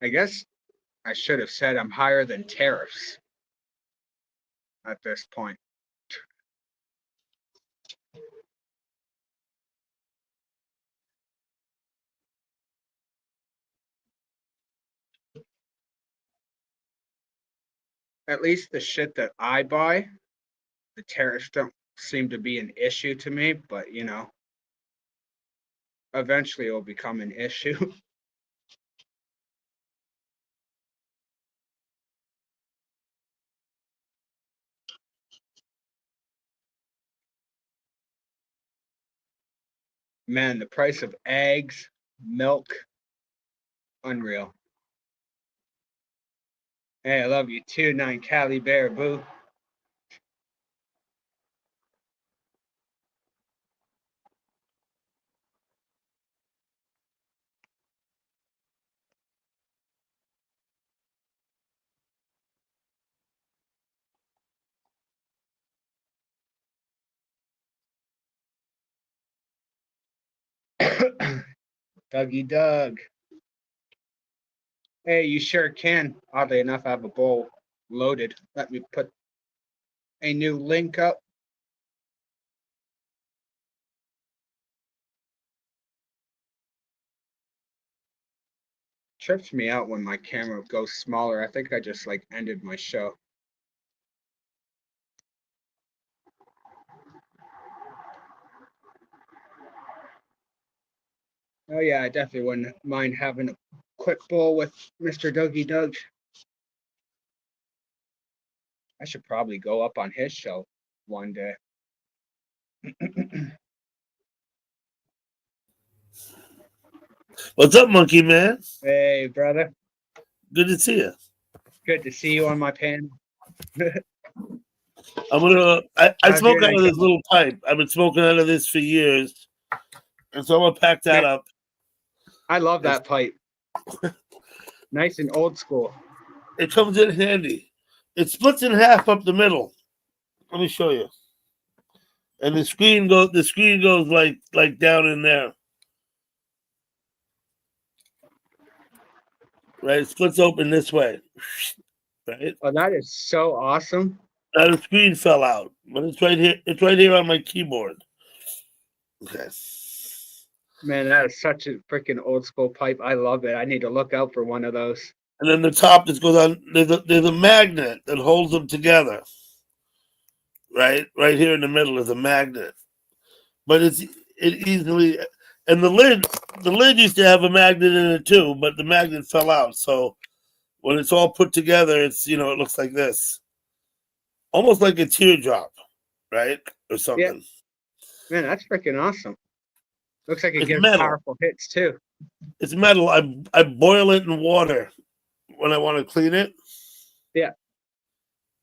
I guess I should have said I'm higher than tariffs at this point. At least the shit that I buy, the tariffs don't seem to be an issue to me, but eventually it will become an issue. Man, the price of eggs, milk, unreal. Hey, I love you too, 9 Cali Bear Boo. Dougie Doug. Hey, you sure can. Oddly enough, I have a bowl loaded. Let me put a new link up. Trips me out when my camera goes smaller. I think I just ended my show. Oh yeah, I definitely wouldn't mind having a quick bowl with Mr. Dougie Doug. I should probably go up on his show one day. What's up, Monkey Man? Hey, brother. Good to see you. Good to see you on my panel. I smoke out of this little pipe. I've been smoking out of this for years. And so I'm gonna pack that up. I love that pipe. Nice and old school. It comes in handy. It splits in half up the middle. Let me show you. And the screen goes like down in there. Right? It splits open this way. Right? Oh, that is so awesome. Now the screen fell out, but it's right here. It's right here on my keyboard. Okay. Man, that is such a freaking old school pipe. I love it. I need to look out for one of those. And then the top just goes on. There's a magnet that holds them together. Right here in the middle is a magnet, but it easily. And the lid used to have a magnet in it too, but the magnet fell out. So when it's all put together, it looks like this. almost like a teardrop, right? Or something. Man, that's freaking awesome. Looks like it It's gives metal. powerful hits too. It's metal. I boil it in water when I want to clean it. Yeah.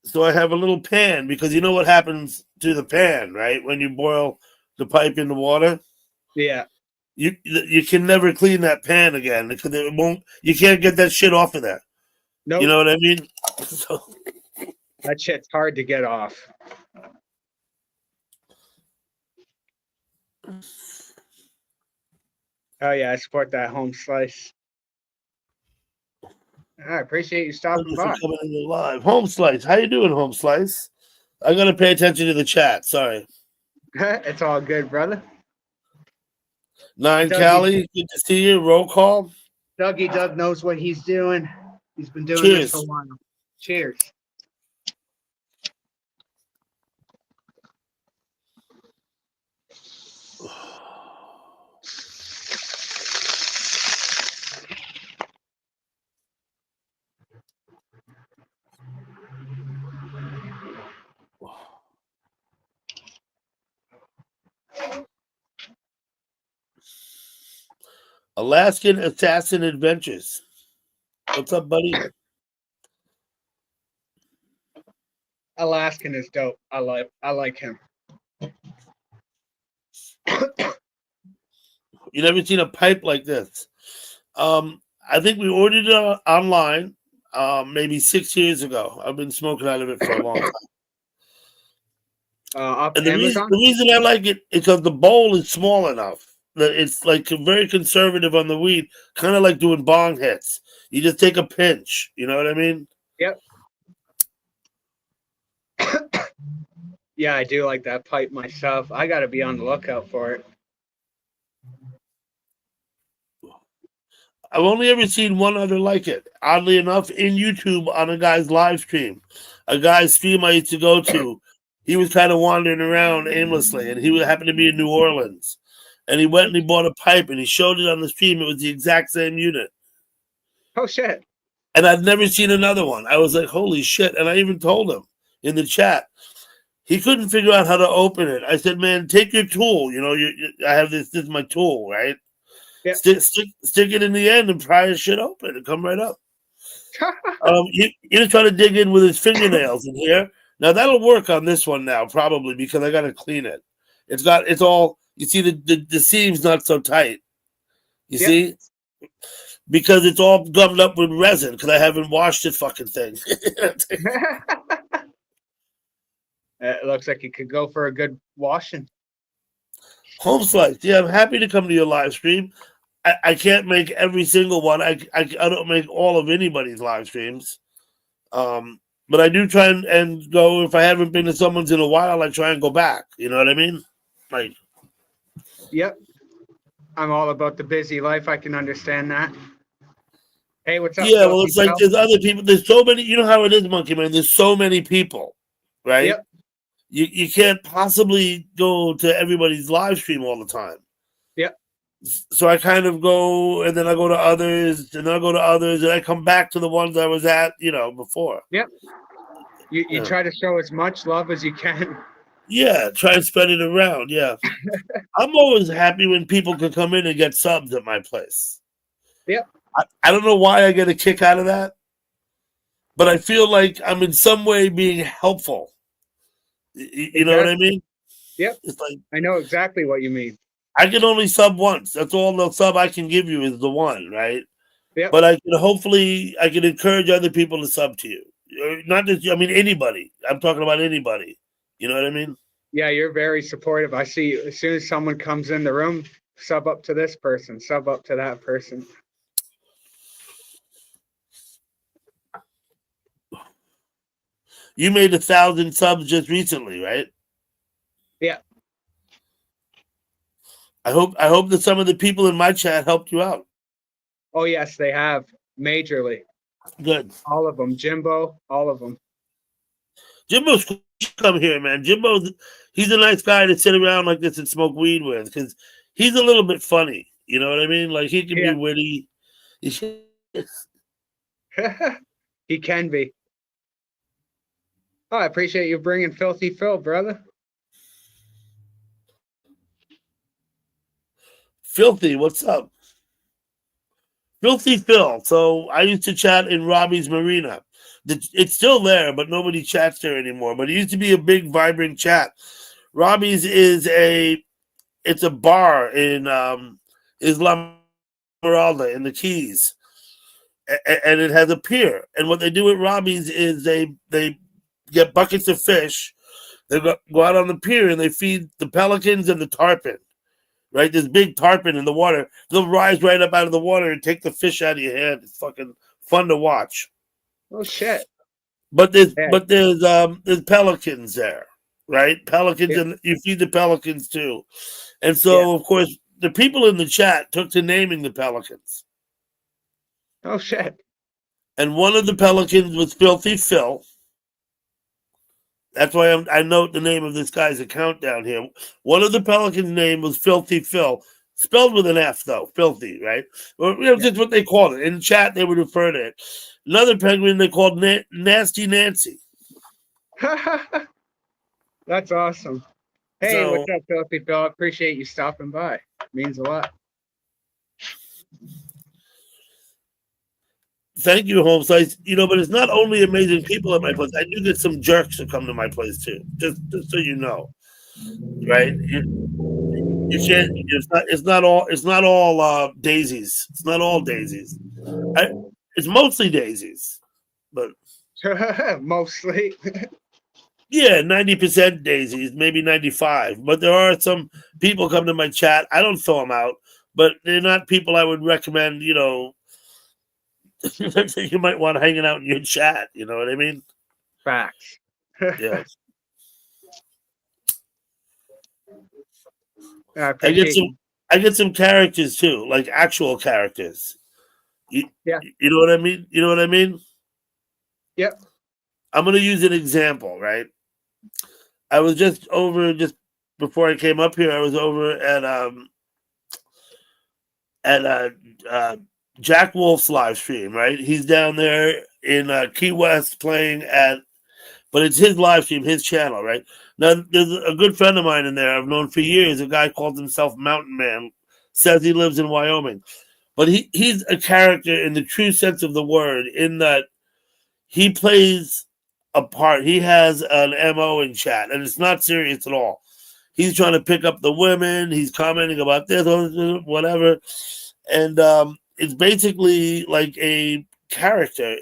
So I have a little pan because you know what happens to the pan, right? When you boil the pipe in the water, Yeah. you can never clean that pan again because it won't. You can't get that shit off of there. Nope. You know what I mean? So, That shit's hard to get off. Oh yeah, I support that home slice. I appreciate you stopping thank you for by. coming in live. Home Slice, how you doing, Home Slice? I gotta pay attention to the chat. Sorry. It's all good, brother. Nine Dougie. Cali, good to see you. Roll call. Dougie Doug knows what he's doing. He's been doing Cheers. this a while. Cheers. Alaskan Assassin Adventures. What's up, buddy? Alaskan is dope. I like him. You never seen a pipe like this. I think we ordered it online maybe 6 years ago. I've been smoking out of it for a long time. Up And the Amazon? reason I like it is because the bowl is small enough that it's like very conservative on the weed, kind of like doing bong hits. You just take a pinch. You know what I mean? Yep. Yeah, I do like that pipe myself. I got to be on the lookout for it. I've only ever seen one other like it, oddly enough, in YouTube on a guy's live stream. A guy's stream I used to go to. He was kind of wandering around aimlessly, and he happened to be in New Orleans. And he went and he bought a pipe, and he showed it on the stream. It was the exact same unit. Oh, shit. And I've never seen another one. I was like, holy shit. And I even told him in the chat. He couldn't figure out how to open it. I said, man, take your tool. You know, I have this is my tool, right? Yep. Stick it in the end and pry the shit open and come right up. He was trying to dig in with his fingernails in here. Now that'll work on this one now, probably because I got to clean it. It's all. You see the seam's not so tight. You Yep. see, because it's all gummed up with resin because I haven't washed the fucking thing. It looks like it could go for a good washing. Home Slice, yeah, I'm happy to come to your live stream. I can't make every single one. I don't make all of anybody's live streams. But I do try and go, if I haven't been to someone's in a while, I try and go back. You know what I mean? Like, Yep. I'm all about the busy life. I can understand that. Hey, what's up? yeah, well, it's like Pal? there's other people. There's so many. You know how it is, Monkey Man. There's so many people, right? Yep. You can't possibly go to everybody's live stream all the time. Yep. So I kind of go, and then I go to others, and then I go to others, and I come back to the ones I was at, before. Yep. You try to show as much love as you can. Yeah, try and spread it around. Yeah. I'm always happy when people can come in and get subs at my place. Yep. I don't know why I get a kick out of that, but I feel like I'm in some way being helpful. You know what I mean? Yep. It's like I know exactly what you mean. I can only sub once. That's all the sub I can give you is the one, right? Yep. But I can encourage other people to sub to you. Not just, anybody. I'm talking about anybody. You know what I mean? Yeah, you're very supportive. I see as soon as someone comes in the room, sub up to this person, sub up to that person. You made 1,000 subs just recently, right? Yeah. I hope that some of the people in my chat helped you out. Oh, yes, they have. Majorly. Good. All of them. Jimbo, all of them. Jimbo's cool. Come here, man. He's a nice guy to sit around like this and smoke weed with because he's a little bit funny. You know what I mean? Like, he can be witty. He can be. Oh, I appreciate you bringing Filthy Phil, brother. Filthy, what's up? Filthy Phil. So I used to chat in Robbie's Marina. It's still there, but nobody chats there anymore. But it used to be a big, vibrant chat. Robbie's is it's a bar in Isla Esmeralda in the Keys, and it has a pier. And what they do at Robbie's is they get buckets of fish. They go out on the pier and they feed the pelicans and the tarpon. Right, this big tarpon in the water. They'll rise right up out of the water and take the fish out of your hand. It's fucking fun to watch. Oh shit! But there's Yeah. there's pelicans there, right? Pelicans, Yeah. and you feed the pelicans too. And so, of course, the people in the chat took to naming the pelicans. Oh shit! And one of the pelicans was Filthy Phil. That's why I note the name of this guy's account down here. One of the pelicans' name was Filthy Phil, spelled with an F though, Filthy, right? Well, that's what they called it. In chat, they would refer to it. Another penguin they called Nasty Nancy. That's awesome. Hey, So- what's up, Filthy Phil? I appreciate you stopping by. Means a lot. Thank you, Holmes. But it's not only amazing people at my place. I do get some jerks that come to my place too. Just so you know, right? You can't. It's not all daisies. It's not all daisies. It's mostly daisies, but Mostly. yeah, 90% daisies, maybe 95. But there are some people come to my chat. I don't throw them out, but they're not people I would recommend. That you might want hanging out in your chat. You know what I mean? Facts. Yeah. I I appreciate get some characters too, like actual characters. You know what I mean? You know what I mean? Yep. I'm gonna use an example, right? I was just before I came up here. I was over at Jack Wolf's live stream, right? He's down there in Key West playing but it's his live stream, his channel, right? Now, there's a good friend of mine in there I've known for years. A guy calls himself Mountain Man, says he lives in Wyoming. But he's a character in the true sense of the word, in that he plays a part. He has an MO in chat, and it's not serious at all. He's trying to pick up the women. He's commenting about this, whatever. And it's basically like a character.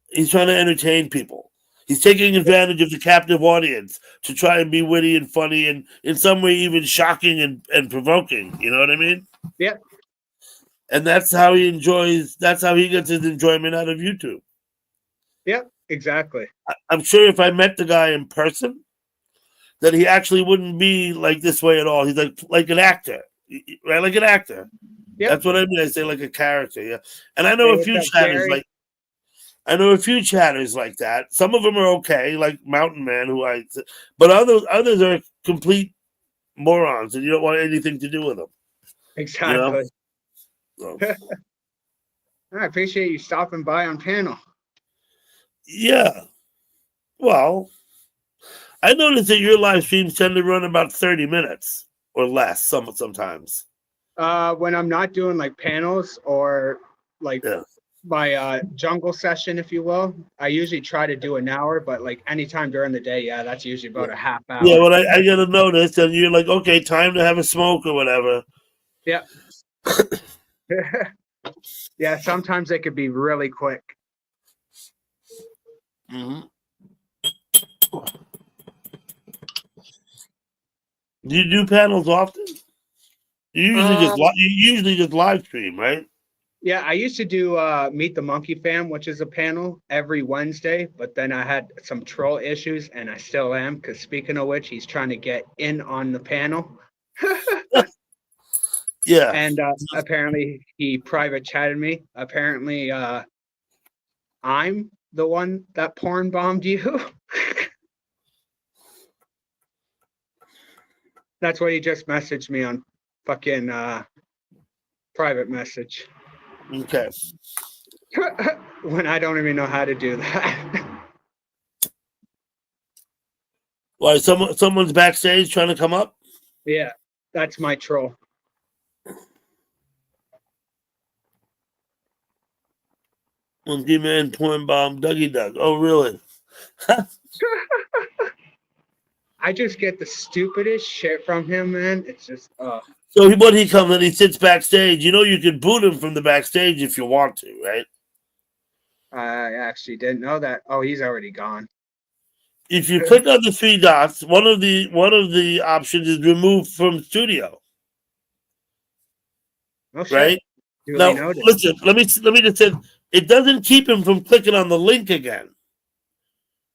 He's trying to entertain people. He's taking advantage of the captive audience to try and be witty and funny and in some way even shocking and provoking. You know what I mean? Yeah. And that's how he gets his enjoyment out of YouTube. Yep, exactly. I'm sure if I met the guy in person, that he actually wouldn't be like this way at all. He's like an actor, right? Like an actor. Yep. That's what I mean. I say like a character, yeah. And I know Hey, a few what's up, chatters Gary? like that. Some of them are okay, like Mountain Man, but others are complete morons, and you don't want anything to do with them. Exactly. So, I appreciate you stopping by on panel. yeah. Well, I noticed that your live streams tend to run about 30 minutes or less sometimes. When I'm not doing like panels or like Yeah. my jungle session, if you will, I usually try to do an hour, but like anytime during the day, yeah, that's usually about a half hour. Yeah, well, I get a notice, and you're like, okay, time to have a smoke or whatever. Yeah. Yeah, sometimes it could be really quick. Mm-hmm. Do you do panels often? You usually just live stream, right? Yeah, I used to do Meet the Monkey Fam, which is a panel every Wednesday, but then I had some troll issues, and I still am, because speaking of which, he's trying to get in on the panel. Yeah. And apparently he private chatted me. Apparently I'm the one that porn bombed you. That's what he just messaged me on fucking private message. Okay. When I don't even know how to do that. Why? Someone's backstage trying to come up. Yeah, that's my troll. Monkey Man, Porn Bomb, Dougie Doug. Oh, really? I just get the stupidest shit from him, man. It's just, So when he comes and he sits backstage, you know you can boot him from the backstage if you want to, right? I actually didn't know that. Oh, he's already gone. If you click on the three dots, one of the options is remove from studio, Oh, shit. right? Duly Now, noted. listen, let me just say, it doesn't keep him from clicking on the link again.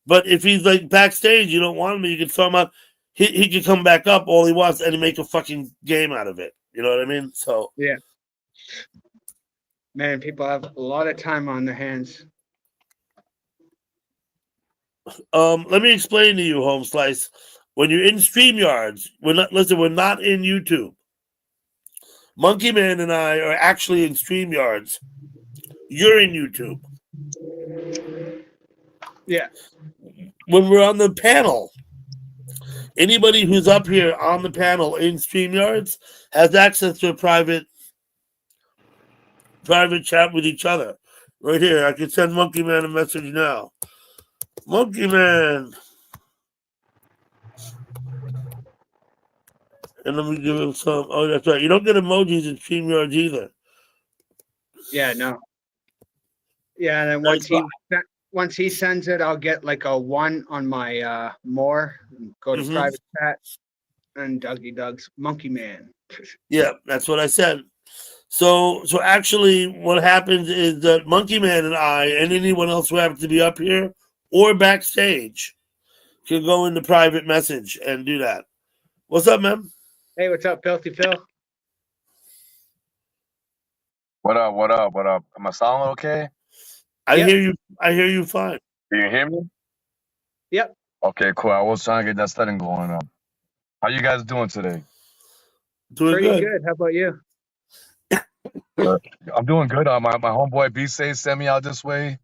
But if he's like backstage, you don't want him, you can throw him out. He can come back up all he wants and make a fucking game out of it. You know what I mean? So Yeah. Man, people have a lot of time on their hands. let me explain to you, Home Slice. When you're in StreamYards, we're not in YouTube. Monkey Man and I are actually in StreamYards. You're in YouTube. Yeah. When we're on the panel, anybody who's up here on the panel in StreamYards has access to a private chat with each other. Right here, I can send Monkey Man a message now. Monkey Man. And let me give him some. Oh, that's right. You don't get emojis in StreamYards either. Yeah, no. Yeah, and then once he sends it, I'll get like a 1 on my more. Go to private chat and Dougie Doug's Monkey Man. Yeah, that's what I said. So actually, what happens is that Monkey Man and I, and anyone else who happens to be up here or backstage, can go into private message and do that. What's up, man? Hey, what's up, Filthy Phil? What up? What up? What up? Am I sounding okay? I Yep. hear you. I hear you fine. Can you hear me? Yep. Okay, cool. I was trying to get that setting going on. How you guys doing today? Doing Pretty good. good. How about you? I'm doing good. My homeboy B-Say sent me out this way.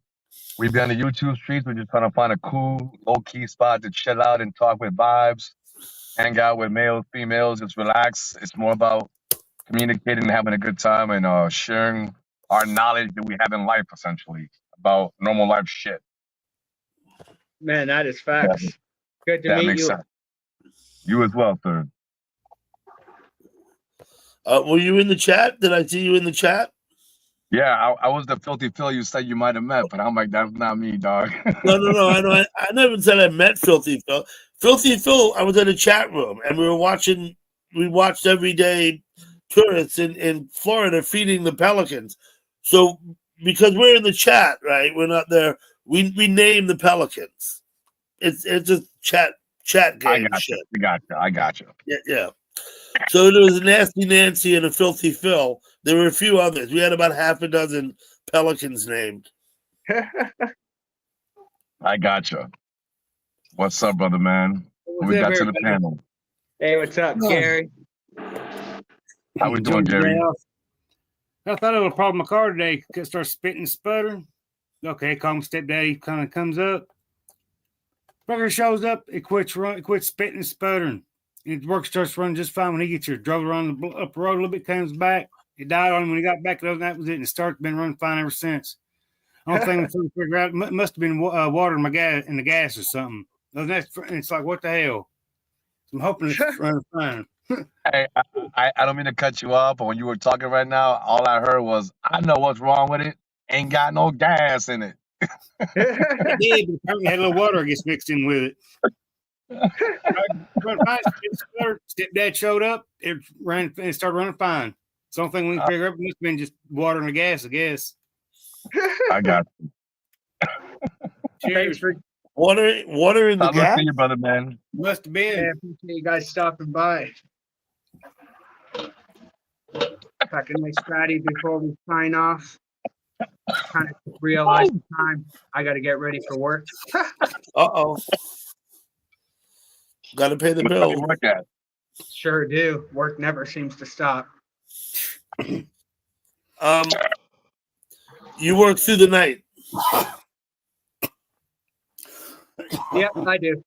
We be on the YouTube streets. We're just trying to find a cool, low-key spot to chill out and talk with vibes, hang out with males, females, just relax. It's more about communicating and having a good time and sharing our knowledge that we have in life, essentially, about normal life shit. Man, that is facts. Good to That meet makes you. sense. You as well, sir. Were you in the chat? Did I see you in the chat? Yeah, I was the Filthy Phil you said you might have met, but I'm like, that's not me, dog. No. I never said I met Filthy Phil. Filthy Phil, I was in a chat room and we watched everyday tourists in Florida feeding the pelicans. So because we're in the chat, right? We're not there. We name the pelicans. It's a chat game. I got you. Yeah. So there was a Nasty Nancy and a Filthy Phil. There were a few others. We had about half a dozen pelicans named. I got you. What's up, brother man? What's We up, got to the everybody? panel. Hey, what's up, Gary? How we doing, Gary? I thought I would problem my car today. Could start spitting and sputtering. Okay, call him stepdaddy. Kind of comes up. Brother shows up. It quits spitting and sputtering. And the work starts running just fine when he gets here. Drove around up the road a little bit, comes back. It died on him when he got back. That was it. And it started been running fine ever since. Only thing we couldn't figure out must have been water in my gas in the gas or something. It's like, what the hell? I'm hoping it's running fine. Hey, I don't mean to cut you off, but when you were talking right now, all I heard was, I know what's wrong with it. Ain't got no gas in it. It did, but apparently had a little water, I guess, mixed in with it. Stepdad showed up. It started running fine. It's the only thing we can figure out. It must have been just water and the gas, I guess. I got you. Thanks for Water in the I'll gas? see you, brother man. Must have been. I appreciate you guys stopping by. Back a nice Friday before we sign off. Kind of realize the time. I got to get ready for work. Uh-oh. Got to pay the What bill. you work at? Sure do. Work never seems to stop. You work through the night. Yep, I do.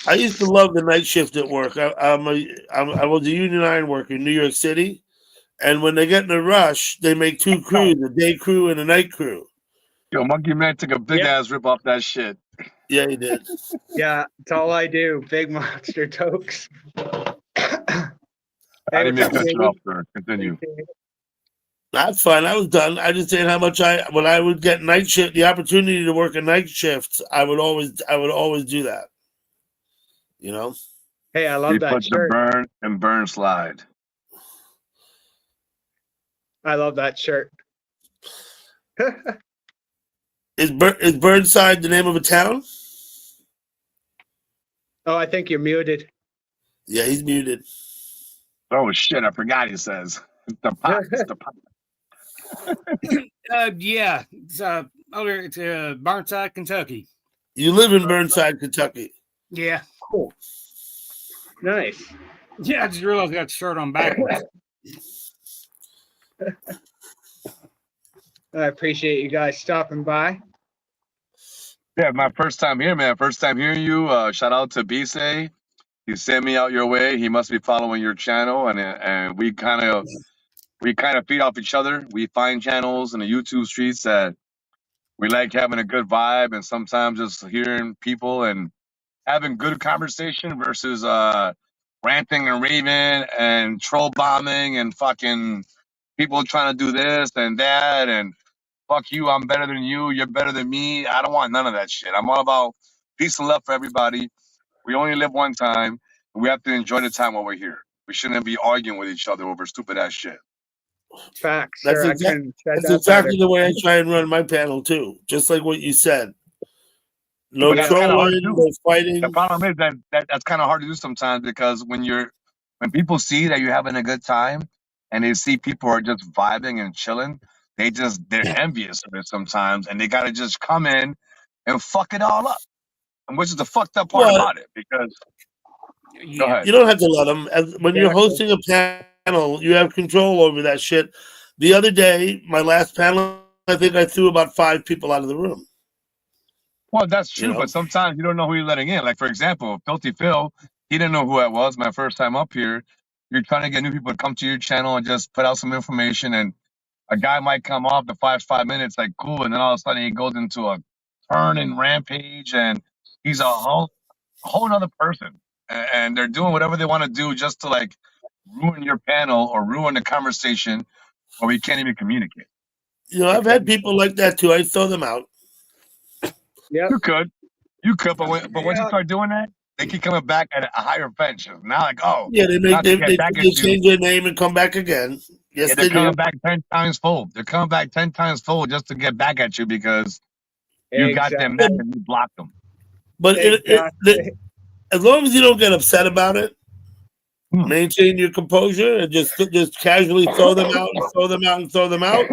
I used to love the night shift at work. I was a union iron worker in New York City, and when they get in a rush, they make two crews: a day crew and a night crew. Yo, Monkey Man took a big Yeah. ass rip off that shit. Yeah, he did. Yeah, it's all I do. Big monster tokes. I Hey, didn't what's mean up, to cut you Ziggy? off, sir. Continue. That's fine. I was done. I just saying how much when I would get night shift, the opportunity to work a night shift, I would always do that. You know, Hey, I love We that put the shirt. burn and burn slide. I love that shirt. is Burnside the name of a town? Oh, I think you're muted. Yeah, he's muted. Oh shit! I forgot. He says it's the pot. It's the pot. Yeah, it's over it's Burnside, Kentucky. You live in Burnside, Kentucky. Yeah, Cool. Nice. yeah. I just realized I got the shirt on backwards. I appreciate you guys stopping by. Yeah, my first time here, man. First time hearing you. Shout out to Bisay. He sent me out your way. He must be following your channel, and we kind of feed off each other. We find channels in the YouTube streets that we like having a good vibe, and sometimes just hearing people and having good conversation versus ranting and raving and troll bombing and fucking people trying to do this and that and fuck you, I'm better than you, you're better than me. I don't want none of that shit. I'm all about peace and love for everybody. We only live one time, and we have to enjoy the time while we're here. We shouldn't be arguing with each other over stupid ass shit. Facts, That's sir. exact- I couldn't said That's that exactly better. the way I try and run my panel too. Just like what you said. No But that's kinda hard trolling, to do. no fighting. The problem is that's kind of hard to do sometimes because when people see that you're having a good time and they see people are just vibing and chilling, they're envious of it sometimes, and they gotta just come in and fuck it all up. And which is the fucked up part Well, about it because go ahead. You don't have to let them. When you're Exactly. hosting a panel, you have control over that shit. The other day, my last panel, I think I threw about 5 people out of the room. Well, that's true, You know? but sometimes you don't know who you're letting in. Like, for example, Filthy Phil, he didn't know who I was my first time up here. You're trying to get new people to come to your channel and just put out some information, and a guy might come off the 5 minutes, like, cool, and then all of a sudden he goes into a turn and rampage, and he's a whole other person. And they're doing whatever they want to do just to, like, ruin your panel or ruin the conversation, or we can't even communicate. You know, I've had people like that too. I throw them out. Yep. You could, but once you start doing that, they keep coming back at a higher fence. Now, like, oh, Yeah, they not to get back at you. change their name and come back again. Yes, Yeah, they they're do. coming back 10 times full. They're coming back 10 times full just to get back at you because you got them back and you blocked them. But Exactly. as long as you don't get upset about it, Hmm. maintain your composure and just casually throw them out and throw them out and throw them out.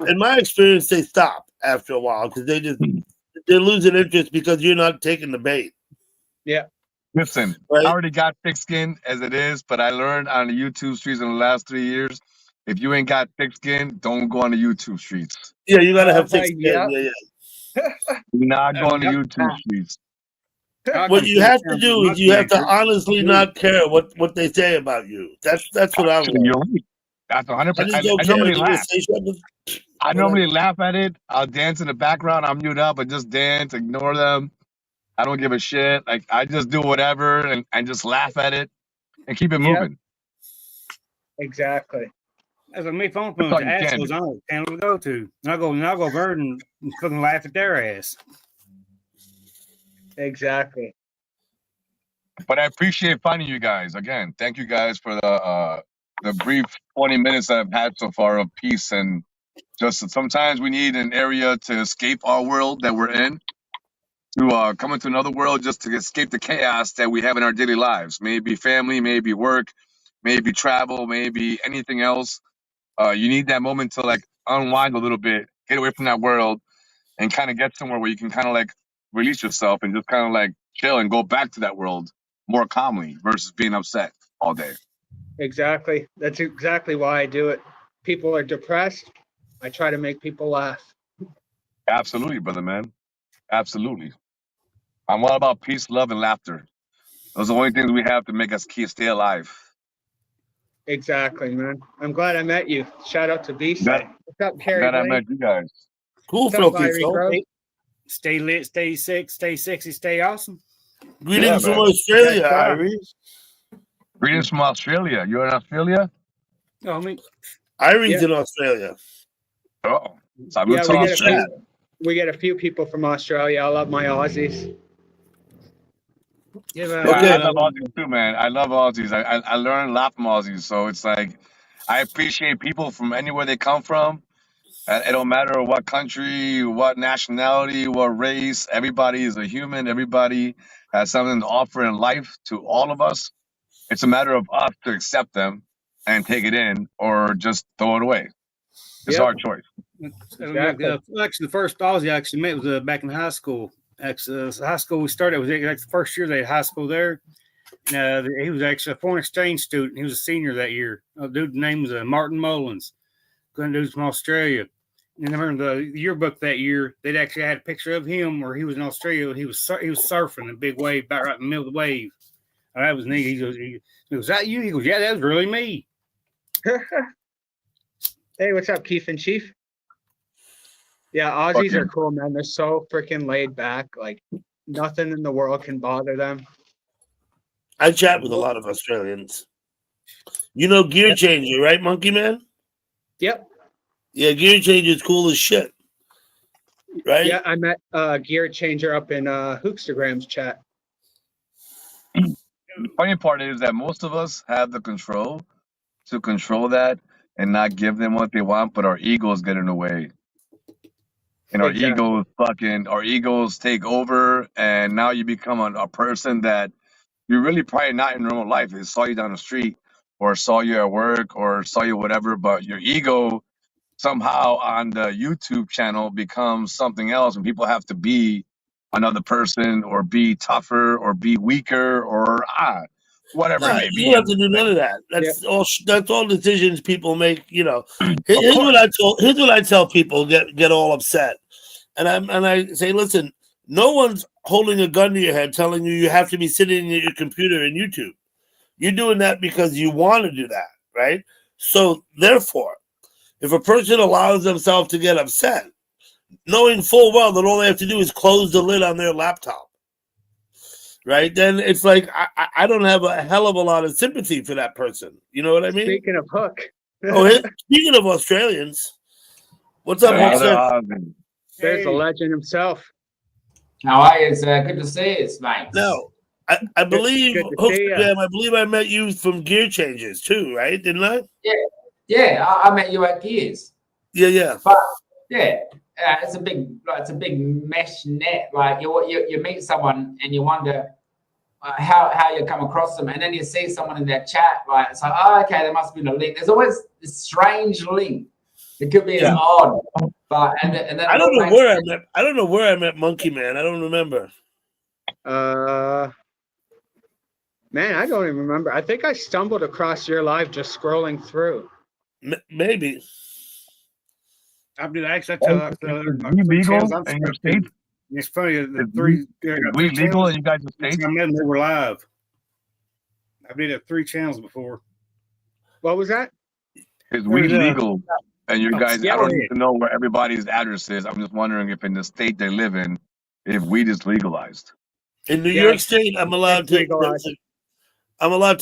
In my experience, they stop after a while because they're losing interest because you're not taking the bait. Listen, Right. I already got thick skin as it is, but I learned on the YouTube streets in the last 3 years, if you ain't got thick skin, don't go on the YouTube streets. Yeah, you gotta have thick skin. Yeah. Yeah. Do not go on the Yep. YouTube streets. What you have to do is you have to honestly not care what they say about you. That's what I'm. Actually, you're right. That's I 100%. just don't I care. normally They laugh. say something. I normally laugh at it. I'll dance in the background. I'm mute up and just dance, ignore them. I don't give a shit. Like, I just do whatever and just laugh at it and keep it Yep. moving. Exactly. That's what me phone That's phones all you ass can goes do. on. Channel to go to. And I'll go over and fucking laugh at their ass. Exactly. But I appreciate finding you guys. Again, thank you guys for the brief 20 minutes I've had so far of peace. And just sometimes we need an area to escape our world that we're in, to come into another world just to escape the chaos that we have in our daily lives. Maybe family, maybe work, maybe travel, maybe anything else. You need that moment to, like, unwind a little bit, get away from that world, and kind of get somewhere where you can kind of, like, release yourself and just kind of, like, chill and go back to that world more calmly versus being upset all day. Exactly. That's exactly why I do it. People are depressed. I try to make people laugh. Absolutely, brother man. Absolutely. I'm all about peace, love, and laughter. Those are the only things we have to make us stay alive. Exactly, man. I'm glad I met you. Shout out to B-Say. Glad, What's up, Carrie glad I Blake? met you guys. Cool, What's up, Filthy Irie Phil. Grove? Stay lit, stay sick, stay sexy, stay awesome. Greetings Yeah, from man. Australia, Yes, sir. Irie. Greetings from Australia. You're in Australia? Oh, I mean, Irie's Yeah. in Australia. Oh, Yeah, salute to Australia. we get a few people from Australia. I love my Aussies. yeah, Yeah, Okay. I love Aussies too, man. I love Aussies. I learn a lot from Aussies, so it's like I appreciate people from anywhere they come from. It don't matter what country, what nationality, what race. Everybody is a human. Everybody has something to offer in life to all of us. It's a matter of us to accept them and take it in, or just throw it away. It's Yep. our choice. Exactly. actually, the first Aussie I actually met was back in high school. Actually, high school we started was like the first year they had high school there. He was actually a foreign exchange student. He was a senior that year. Dude's name was Martin Mullins. Good dude from Australia. And I remember the yearbook that year. They'd actually had a picture of him where he was in Australia. He was surfing a big wave about right in the middle of the wave. Oh, that was neat. He goes, that you? He goes, yeah, that was really me. Hey, what's up, Keith and Chief? Yeah, Aussies are cool, man. They're so freaking laid back. Like nothing in the world can bother them. I chat with a lot of Australians. You know Gear Changer, right, Monkey Man? Yep. Yeah, Gear Changer is cool as shit. Right? Yeah, I met Gear Changer up in Hookstagram's chat. The funny part is that most of us have the control to control that and not give them what they want, but our egos get in the way. And our egos take over, and now you become a person that you're really probably not in normal life. They saw you down the street, or saw you at work, or saw you whatever, but your ego somehow on the YouTube channel becomes something else, and people have to be another person, or be tougher, or be weaker, or whatever it may be. You don't have to do none of that. That's all. That's all decisions people make. You know, here's what I tell people get all upset, and I say, listen, no one's holding a gun to your head telling you have to be sitting at your computer in YouTube. You're doing that because you want to do that, right? So therefore, if a person allows themselves to get upset, knowing full well that all they have to do is close the lid on their laptop, right? Then it's like I don't have a hell of a lot of sympathy for that person. You know what I mean? Speaking of Hook. Speaking of Australians, what's up, Hook? There's the legend himself. How are you? It's good to see you, mate. No, I believe good to see ya. Hookstgram, I believe I met you from Gear Changes too, right? Didn't I? Yeah, I met you at Gears. Yeah. But yeah, it's a big mesh net. Like you meet someone and you wonder how you come across them, and then you see someone in that chat. Right, it's like, oh, okay, there must be a link. There's always this strange link. It could be as odd, but and then I don't know where I met. I don't know where I met Monkey Man. I don't remember. Man, I don't even remember. I think I stumbled across your live just scrolling through. Maybe. I did actually tell you legal in your state? It's funny. The we legal in you guys' states? I met them, they were live. I did have 3 channels before. What was that? Is we legal? And you guys, I don't yeah. need to know where everybody's address is. I'm just wondering if in the state they live in, if weed is legalized. In New York State, I'm allowed to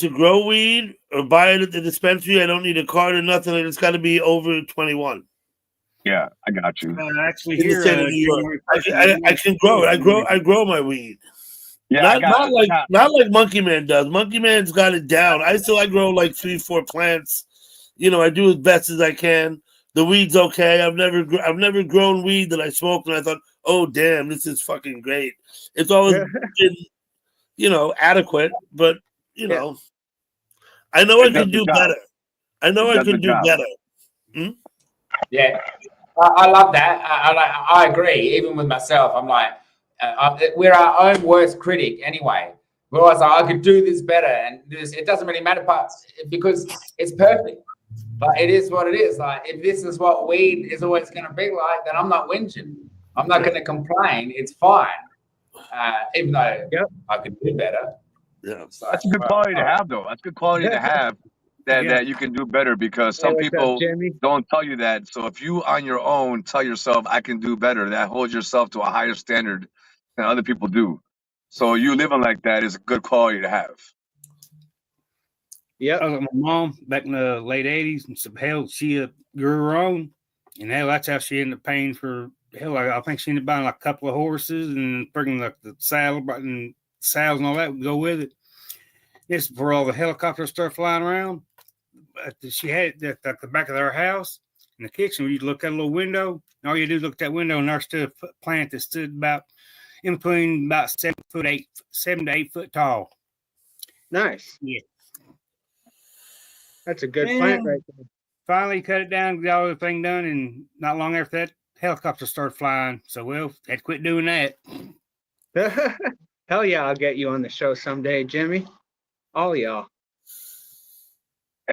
grow weed or buy it at the dispensary. I don't need a card or nothing. It's got to be over 21. Yeah, I got you. Actually, In the here state of New York, I can grow it. I grow my weed. Yeah, not like Monkey Man does. Monkey Man's got it down. I grow like 3-4 plants. You know, I do as best as I can. The weed's okay. I've never grown weed that I smoked and I thought, oh damn, this is fucking great. It's always been, you know, adequate, but you know, I know I can do better. I know I can do better. Yeah, I love that. I agree. Even with myself, I'm like, we're our own worst critic anyway. We're always like, I could do this better, and it doesn't really matter, because it's perfect. But it is what it is. Like, if this is what weed is always going to be like, then I'm not whinging. I'm not going to complain. It's fine. even though Yep. I could do better. Yeah. So, That's a good quality to have, though. That's a good quality to have that, Yeah. that you can do better because Hey, some what's up, people Jimmy? don't tell you that. So if you on your own tell yourself, I can do better, that holds yourself to a higher standard than other people do. So you living like that is a good quality to have. Yep. I was with my mom back in the late 80s, and some hell, she grew her own, and hell, that's how she ended up paying for hell. I think she ended up buying like a couple of horses and bringing like the saddle and saddles and all that would go with it. This before all the helicopters start flying around. But she had it at the back of their house in the kitchen. You'd look at a little window, and all you do is look at that window, and there stood a plant that stood about in between about 7 to 8 foot tall. Nice. Yeah. That's a good Yeah. plant right Finally cut it down, got all the thing done, and not long after that, helicopters started flying. So, well, had to quit doing that. there. Hell yeah, I'll get you on the show someday, Jimmy. All y'all.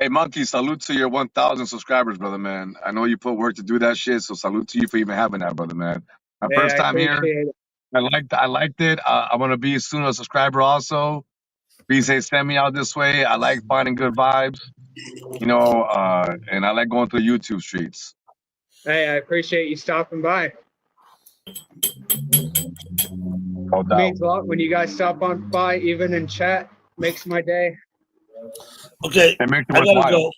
Hey, Monkey, salute to your 1,000 subscribers, brother, man. I know you put work to do that shit, so salute to you for even having that, brother, man. My Hey, first I time here. appreciate it. I liked it. I'm gonna be soon a subscriber also. BJ send me out this way. I like finding good vibes, and I like going through YouTube streets. Hey, I appreciate you stopping by. No doubt. Means a lot when you guys stop on by, even in chat. Makes my day. Okay, It makes it I gotta worthwhile. go.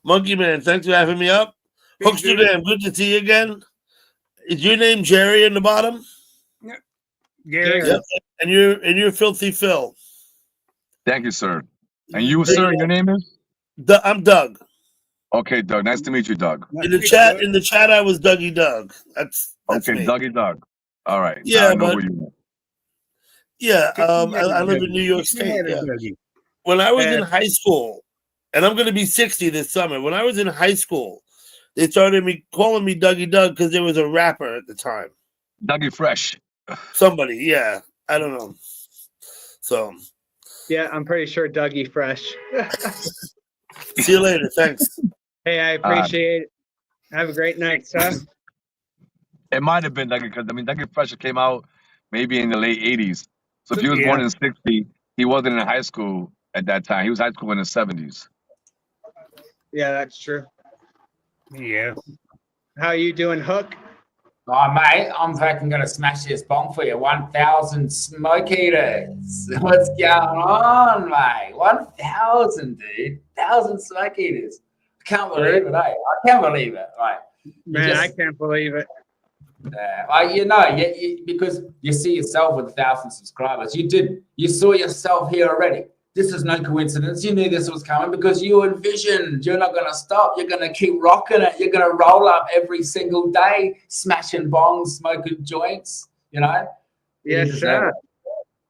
Monkey Man, thanks for having me up. Hookster Dan, good to see you again. Is your name Jerry in the bottom? Gary, Yep. And you're Filthy Phil. Thank you, sir. And you, sir, your name is? I'm Doug. Okay, Doug. Nice to meet you, Doug. In the chat, I was Dougie Doug. That's Okay, me. Dougie Doug. All right. Yeah, now I know but- who you are. Yeah, I live in New York State. Yeah. When I was in high school, and I'm going to be 60 this summer. When I was in high school, they started calling me Dougie Doug because there was a rapper at the time. Dougie Fresh. Somebody, yeah, I don't know. So, Yeah, I'm pretty sure Dougie Fresh. see you later. Thanks. Hey, I appreciate it. Have a great night, son. It might have been Dougie because Dougie Fresh came out maybe in the late 80s. So if he was born in 60, he wasn't in high school at that time. He was high school in the 70s. Yeah, that's true. Yeah. How you doing, Hook? Oh, mate, I'm fucking going to smash this bomb for you. 1,000 smoke eaters. What's going on, mate? 1,000, dude. 1,000 smoke eaters. I can't believe it, eh? I can't believe it. Like, Man, I can't believe it. because you see yourself with 1,000 subscribers. You saw yourself here already. This is no coincidence. You knew this was coming because you envisioned you're not going to stop. You're going to keep rocking it. You're going to roll up every single day, smashing bongs, smoking joints, Yes, sir.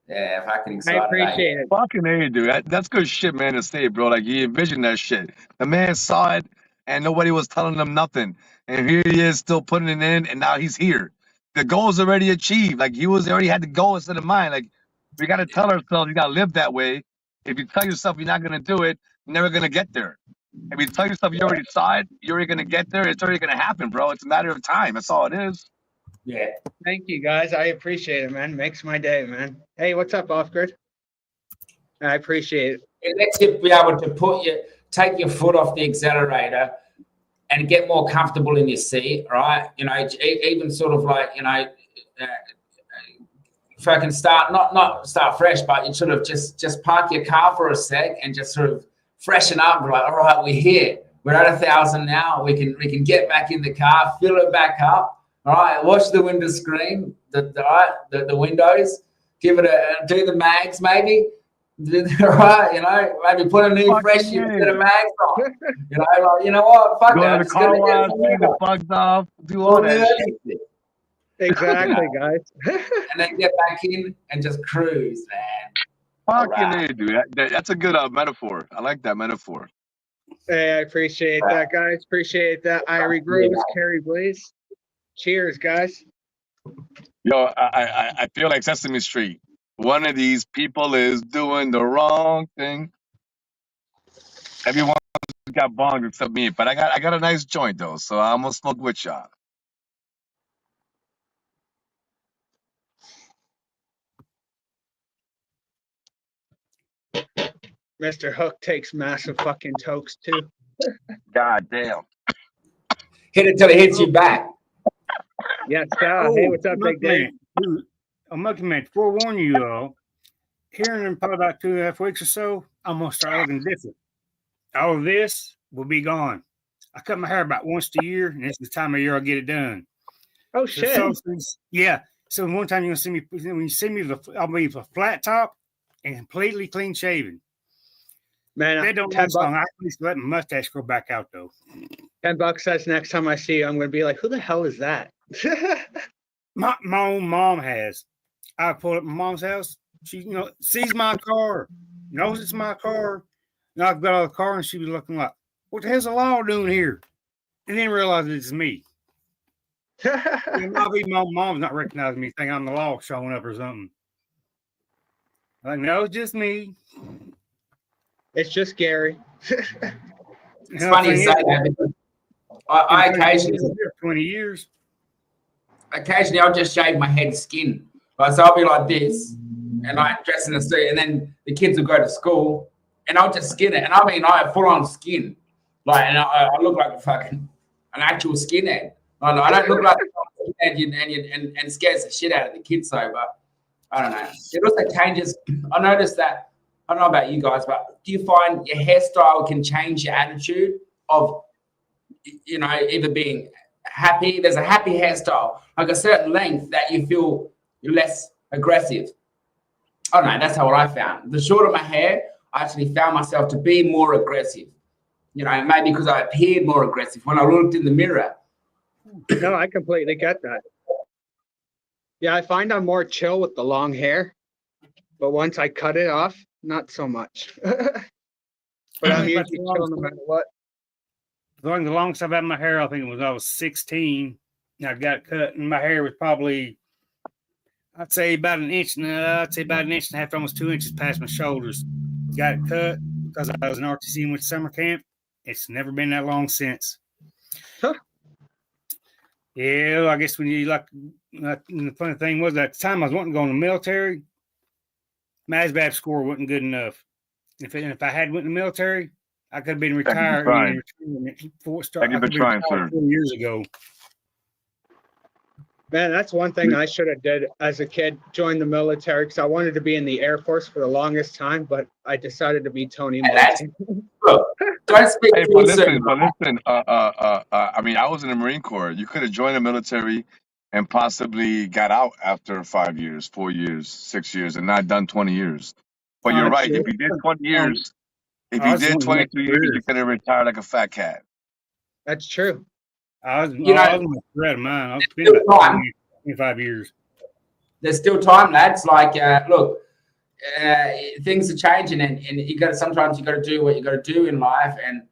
Yeah, fucking excited. I appreciate it. Fucking A, dude. That's good shit, man, to say, bro. Like, he envisioned that shit. The man saw it, and nobody was telling him nothing. And here he is still putting it in, and now he's here. The goal's already achieved. Like, already had the goal instead of mine. Like, we got to tell ourselves we got to live that way. If you tell yourself you're not going to do it, you're never going to get there. If you tell yourself you already saw it, you're already going to get there, it's already going to happen, bro. It's a matter of time. That's all it is. Yeah. Thank you, guys. I appreciate it, man. Makes my day, man. Hey, what's up, Off-Grid? I appreciate it. It lets you be able to take your foot off the accelerator and get more comfortable in your seat, right? Even sort of like, if I can start, not start fresh, but you sort of just park your car for a sec and just sort of freshen up. Like, all right, we're here. We're at 1,000 now. We can get back in the car, fill it back up. All right, watch the window screen, the windows. Give it do the mags maybe. Right, maybe put a new fresh set of mags on. You know what? Fuck Go that. to the car wash, clean the bugs off, do all that shit. Exactly, guys. And then get back in and just cruise, man. Fucking A, dude. That's a good metaphor. I like that metaphor. Hey, I appreciate that, guys. Appreciate that. Irie Grooves, Carrie Blaze. Cheers, guys. Yo, I feel like Sesame Street. One of these people is doing the wrong thing. Everyone's got bongs except me, but I got a nice joint though, so I'm gonna smoke with y'all. Mr. Hook takes massive fucking tokes too. God damn. Hit it till it hits you back. Yes, hey, what's up, Big Dave? Monkey Man, forewarn you all, here in probably about 2.5 weeks or so, I'm going to start looking different. All of this will be gone. I cut my hair about once a year, and it's the time of year I'll get it done. Oh, So, shit. yeah. So one time you're going to see me, when you see me, I'll be with a flat top and completely clean shaven. Man, That don't 10 last long. bucks, I at least let my mustache grow back out, though. $10 says next time I see you, I'm going to be like, who the hell is that? My own mom has. I pull up my mom's house. She, sees my car, knows it's my car. And I got out of the car and she was looking like, what the hell's the law doing here? And then realized it's me. And my mom's not recognizing me, think I'm the law showing up or something. Like, no, it's just me. It's just Gary. It's funny you say that because I occasionally 20 years. Occasionally I'll just shave my head skin. Like, so I'll be like this and I dress in a suit, and then the kids will go to school and I'll just skin it. And I mean, I have full on skin. Like, and I look like an actual skinhead. I don't look like a skinhead and scares the shit out of the kids though, but I don't know. It also changes. I noticed that, I don't know about you guys, but do you find your hairstyle can change your attitude of, either being happy? There's a happy hairstyle, like a certain length that you feel you're less aggressive. I don't know. That's how I found. The shorter my hair, I actually found myself to be more aggressive. Maybe because I appeared more aggressive when I looked in the mirror. No, I completely get that. Yeah, I find I'm more chill with the long hair, but once I cut it off, not so much. But I'm usually chill no matter what. The longest I've had my hair, I think it was I was 16. I got cut, and my hair was probably, I'd say about an inch and a half, almost 2 inches past my shoulders. Got it cut because I was in RTC and went to summer camp. It's never been that long since. Huh. Yeah, I guess when you the funny thing was at the time I was wanting to go in the military, my ASVAB score wasn't good enough. If I had went in the military, I could have been retired. Thank you for trying, sir. 4 years ago. Man, that's one thing I should have did as a kid, join the military, because I wanted to be in the Air Force for the longest time, but I decided to be Tony Montana. Look, don't speak Hey, too but soon. listen. I mean, I was in the Marine Corps. You could have joined the military and possibly got out after 5 years, 4 years, 6 years, and not done 20 years. But you're right. If you did 20 years, if you did 22 years, you could have retired like a fat cat. That's true. I was in the threat of mine. I've been Still about time. 25 years. There's still time, lads. Like, look, things are changing, and sometimes you got to do what you got to do in life, and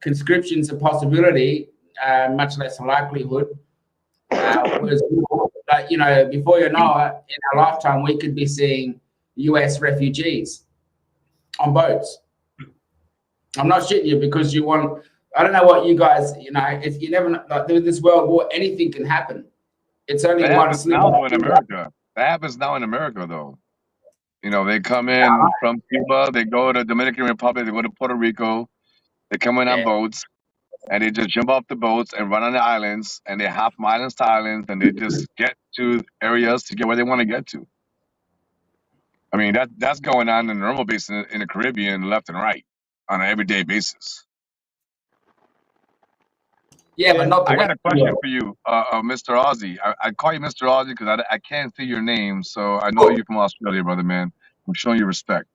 conscription's a possibility, much less a likelihood. Whereas, before you know it, in our lifetime, we could be seeing U.S. refugees on boats. I'm not shitting you because you want. I don't know what you guys. If you never like with this world war, anything can happen. It's only That one happens slip. now in America. That happens now in America, though. They come in from Cuba, they go to Dominican Republic, they go to Puerto Rico, they come in on boats, and they just jump off the boats and run on the islands, and they hop from islands to islands, and they just get to areas to get where they want to get to. I mean, that's going on in the normal basin in the Caribbean, left and right, on an everyday basis. Yeah, but not the I got a question world. for you, Mr. Aussie. I call you Mr. Aussie because I can't see your name, so I know you're from Australia, brother man. I'm showing you respect.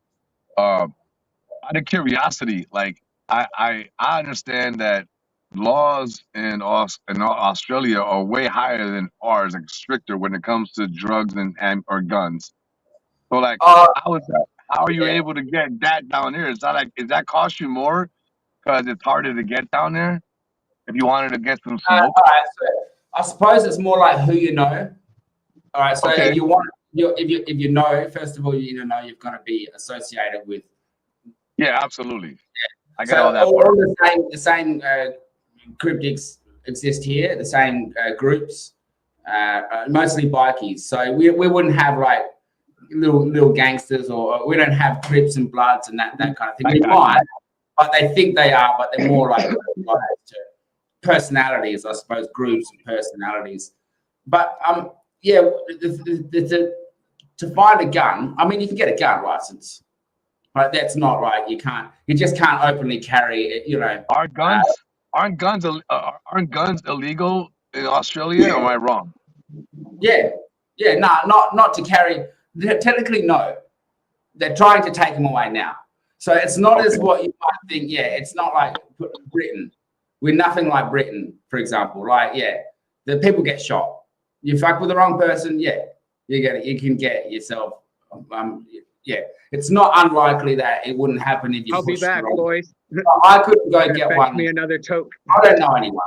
Out of curiosity, like I understand that laws in Australia are way higher than ours, like stricter when it comes to drugs or guns. So like, how are you able to get that down there? Is that cost you more because it's harder to get down there? If you wanted to get some smoke, All right, so I suppose it's more like who you know. All right, so okay. if you know, first of all, you've got to be associated with. Yeah, absolutely. Yeah. I get So all that. All the same cryptics exist here. The same groups, mostly bikies. So we wouldn't have like little gangsters, or we don't have Crips and Bloods and that kind of thing. We I got you. might, but they think they are, but they're more like personalities, I suppose, groups and personalities. But yeah, to find a gun, I mean, you can get a gun license, right? That's not like you just can't openly carry it, you know. Aren't guns illegal in Australia? Or am I wrong? Yeah, no, not to carry. Technically, no. They're trying to take them away now. So it's not as what you might think. Yeah, it's not like Britain. We're nothing like Britain, for example. Like, yeah, the people get shot. You fuck with the wrong person, yeah, you can get yourself. Yeah, it's not unlikely that it wouldn't happen if you. I'll be back, boys. I couldn't go get Fetch one. me another toke. I don't know anyone.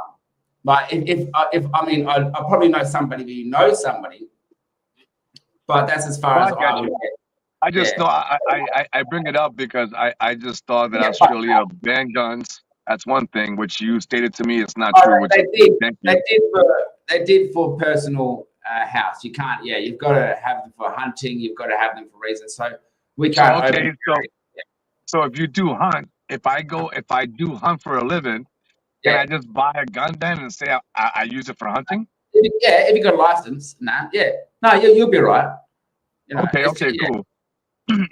But if I mean, I probably know somebody who knows somebody. But that's as far as I would get. I just know I bring it up because I just thought that Australia banned guns. That's one thing which you stated to me. It's not true. Which They did for personal house. You can't. Yeah, you've got to have them for hunting. You've got to have them for reasons. So we can't. Okay, so if you do hunt, if I do hunt for a living, can I just buy a gun then and say I use it for hunting? If you got a license, you'll be right. You know, okay, cool.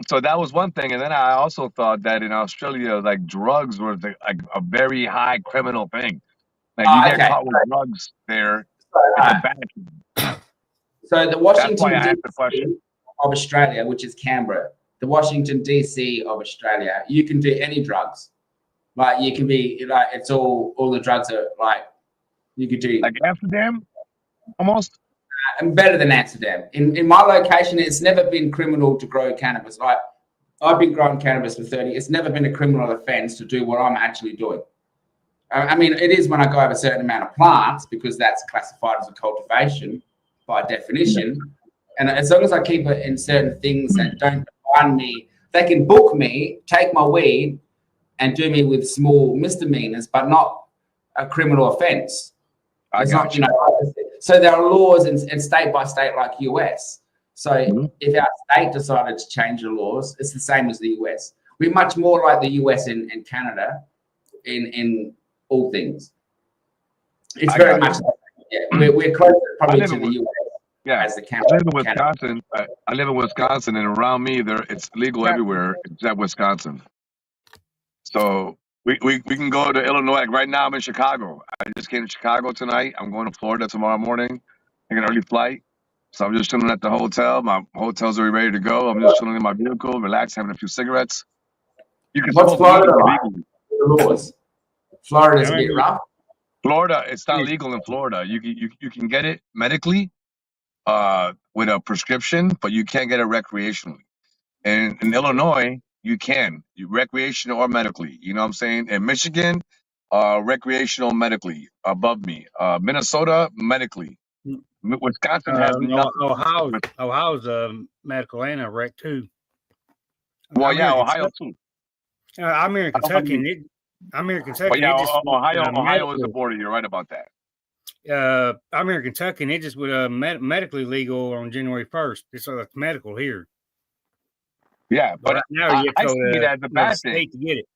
So that was one thing, and then I also thought that in Australia, like drugs were like a very high criminal thing. Like you get caught with drugs there, it's a bad thing. So the Washington DC of Australia, which is Canberra, the Washington DC of Australia, you can do any drugs. Like you can be like it's all the drugs are like you could do like Amsterdam, almost. And better than Amsterdam. In my location, it's never been criminal to grow cannabis. Like I've been growing cannabis for 30. It's never been a criminal offense to do what I'm actually doing. I mean, it is when I go over a certain amount of plants because that's classified as a cultivation by definition. And as long as I keep it in certain things that don't define me, they can book me, take my weed, and do me with small misdemeanors, but not a criminal offense. It's not, you know. So there are laws in state by state like US. So if our state decided to change the laws, it's the same as the US. We're much more like the US and Canada in all things. It's very much like, we're closer probably to the US. Yeah, as the Canada. I live in Wisconsin. I live in Wisconsin, and around me, it's legal everywhere except Wisconsin. So we can go to Illinois. Like right now, I'm in Chicago. I just came to Chicago tonight. I'm going to Florida tomorrow morning. I got an early flight, so I'm just chilling at the hotel. My hotel's already ready to go. I'm just chilling in my vehicle, relaxed, having a few cigarettes. You can. What's Florida like? Florida's a bit rough. Florida, it's not legal in Florida. You can get it medically, with a prescription, but you can't get it recreationally. And in Illinois, you can, recreational or medically. You know what I'm saying? In Michigan, recreational medically above me. Minnesota, medically. Wisconsin has nothing. Ohio's medical and a rec too. Well, yeah, Ohio too. I'm here in Kentucky. But yeah, Ohio is the border. You're right about that. I'm here in Kentucky, and it just was medically legal on January 1st. It's medical here. Yeah, but now you I see it as a bad thing. To get it.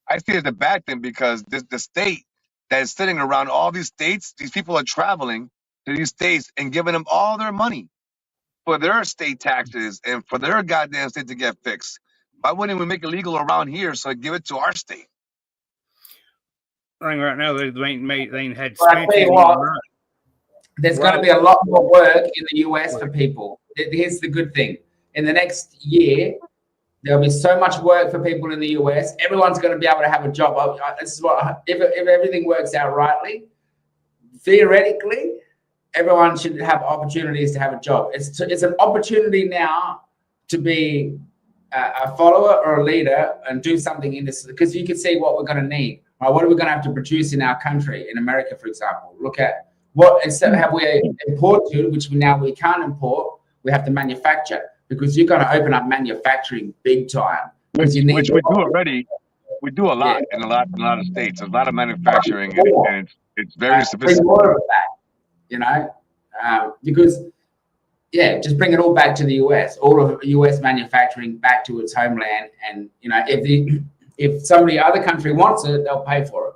I see it as a bad thing because the state that is sitting around all these states, these people are traveling to these states and giving them all their money for their state taxes and for their goddamn state to get fixed. Why wouldn't we make it legal around here so give it to our state? I think right now they ain't had. Well, I tell you what, there's going to be a lot more work in the US for people. Here's the good thing: in the next year, there'll be so much work for people in the US. Everyone's going to be able to have a job. This is what if everything works out rightly, theoretically, everyone should have opportunities to have a job. It's an opportunity now to be a follower or a leader and do something in this, because you can see what we're going to need. What are we going to have to produce in our country, in America, for example? Look at what instead have we imported, which we can't import. We have to manufacture, because you're going to open up manufacturing big time. Which we do already. We do a lot in a lot of states. There's a lot of manufacturing, and it's very sophisticated. More of that, you know, because yeah, just bring it all back to the US, all of US manufacturing back to its homeland. And, you know, if somebody other country wants it, they'll pay for it.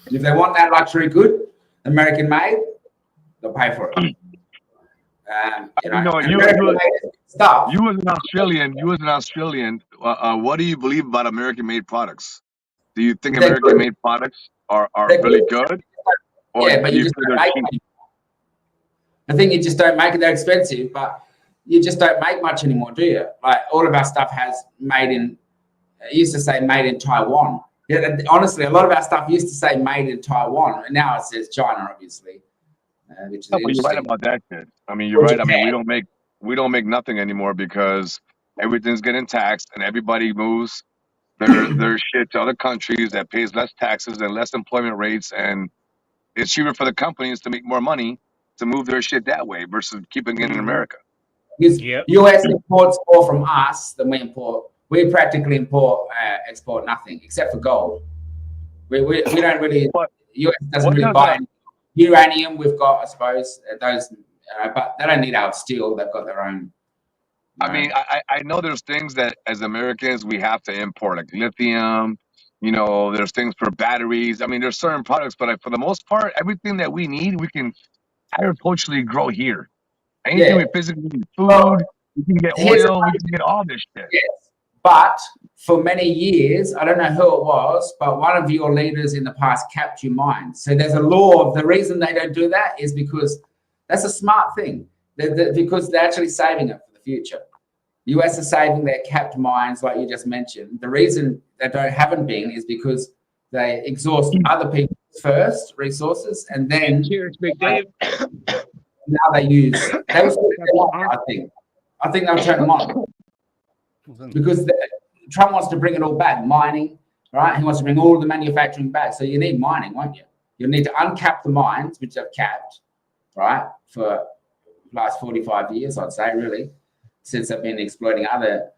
And if they want that luxury good, American made, they'll pay for it. You know, stuff. You as an Australian, what do you believe about American-made products? Do you think American-made products are really good? Or Yeah, but you just don't make it. I think you just don't make it that expensive, but you just don't make much anymore, do you? Like all of our stuff has made in, it used to say made in Taiwan. Yeah, honestly, a lot of our stuff used to say made in Taiwan, and now it says China, obviously. Which is you're right about that, kid. I mean, you're right. I mean, we don't make nothing anymore because everything's getting taxed, and everybody moves their shit to other countries that pays less taxes and less employment rates, and it's cheaper for the companies to make more money to move their shit that way versus keeping it in America. Because US imports more from us than we import. We practically export nothing except for gold. We don't really. US doesn't really buy any. Uranium we've got, I suppose. Those, but they don't need our steel. They've got their own. I mean, I know there's things that as Americans we have to import, like lithium. You know, there's things for batteries. I mean, there's certain products, but for the most part, everything that we need, we can agriculturally grow here. Anything we physically need, food, we can get oil, we can get all this shit. Yes, but for many years, I don't know who it was, but one of your leaders in the past capped your mines. So there's a law. The reason they don't do that is because that's a smart thing. Because they're actually saving it for the future. The US are saving their capped mines, like you just mentioned. The reason they haven't been is because they exhaust other people's first resources, and then Cheers, Big Dave. now they use. I think they'll turn them on because Trump wants to bring it all back, mining, right? He wants to bring all of the manufacturing back. So you need mining, won't you? You'll need to uncap the mines, which they've capped, right, for the last 45 years, I'd say, really, since they've been exploiting other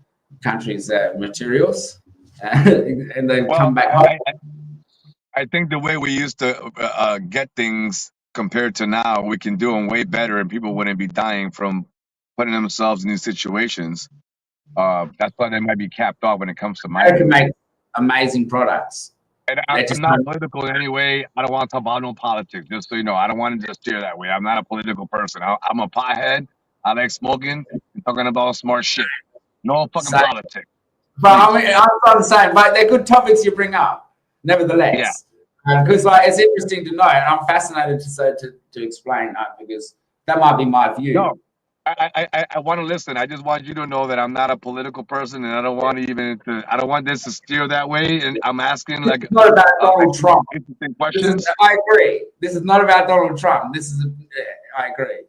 countries' materials, and they've come back home. I think the way we used to get things compared to now, we can do them way better, and people wouldn't be dying from putting themselves in these situations. That's why they might be capped off when it comes to mining. They can make amazing products. And I'm not political in any way. I don't want to talk about no politics, just so you know. I don't want to just steer that way. I'm not a political person. I'm a pothead. I like smoking and talking about smart shit. No fucking politics. But I mean, I'm the same. But they're good topics you bring up, nevertheless. Because it's interesting to know, and I'm fascinated to explain that, because that might be my view. No, I want to listen. I just want you to know that I'm not a political person, and I don't want I don't want this to steer that way. And I'm asking like it's not about Donald Trump. Interesting questions. I agree. This is not about Donald Trump. I agree.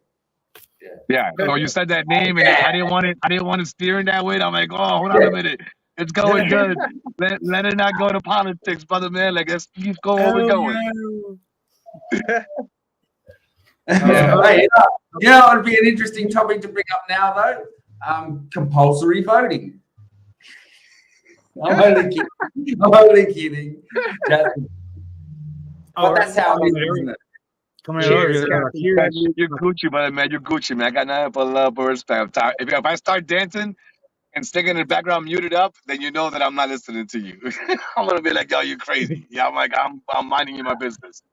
Yeah. So you said that name, and I didn't want to steer in that way. I'm like, oh, hold on a minute. It's going good. Let it not go to politics, brother man. Like, let's keep going where we're going. Hey, you know, it would be an interesting topic to bring up now, though. Compulsory voting. I'm only kidding. But that's how it is, isn't it? Come here. You're Gucci, brother man. You're Gucci, man. I got nothing but love or respect. If I start dancing and sticking in the background muted up, then you know that I'm not listening to you. I'm gonna be like, yo, you crazy. Yeah, I'm like, I'm minding my business.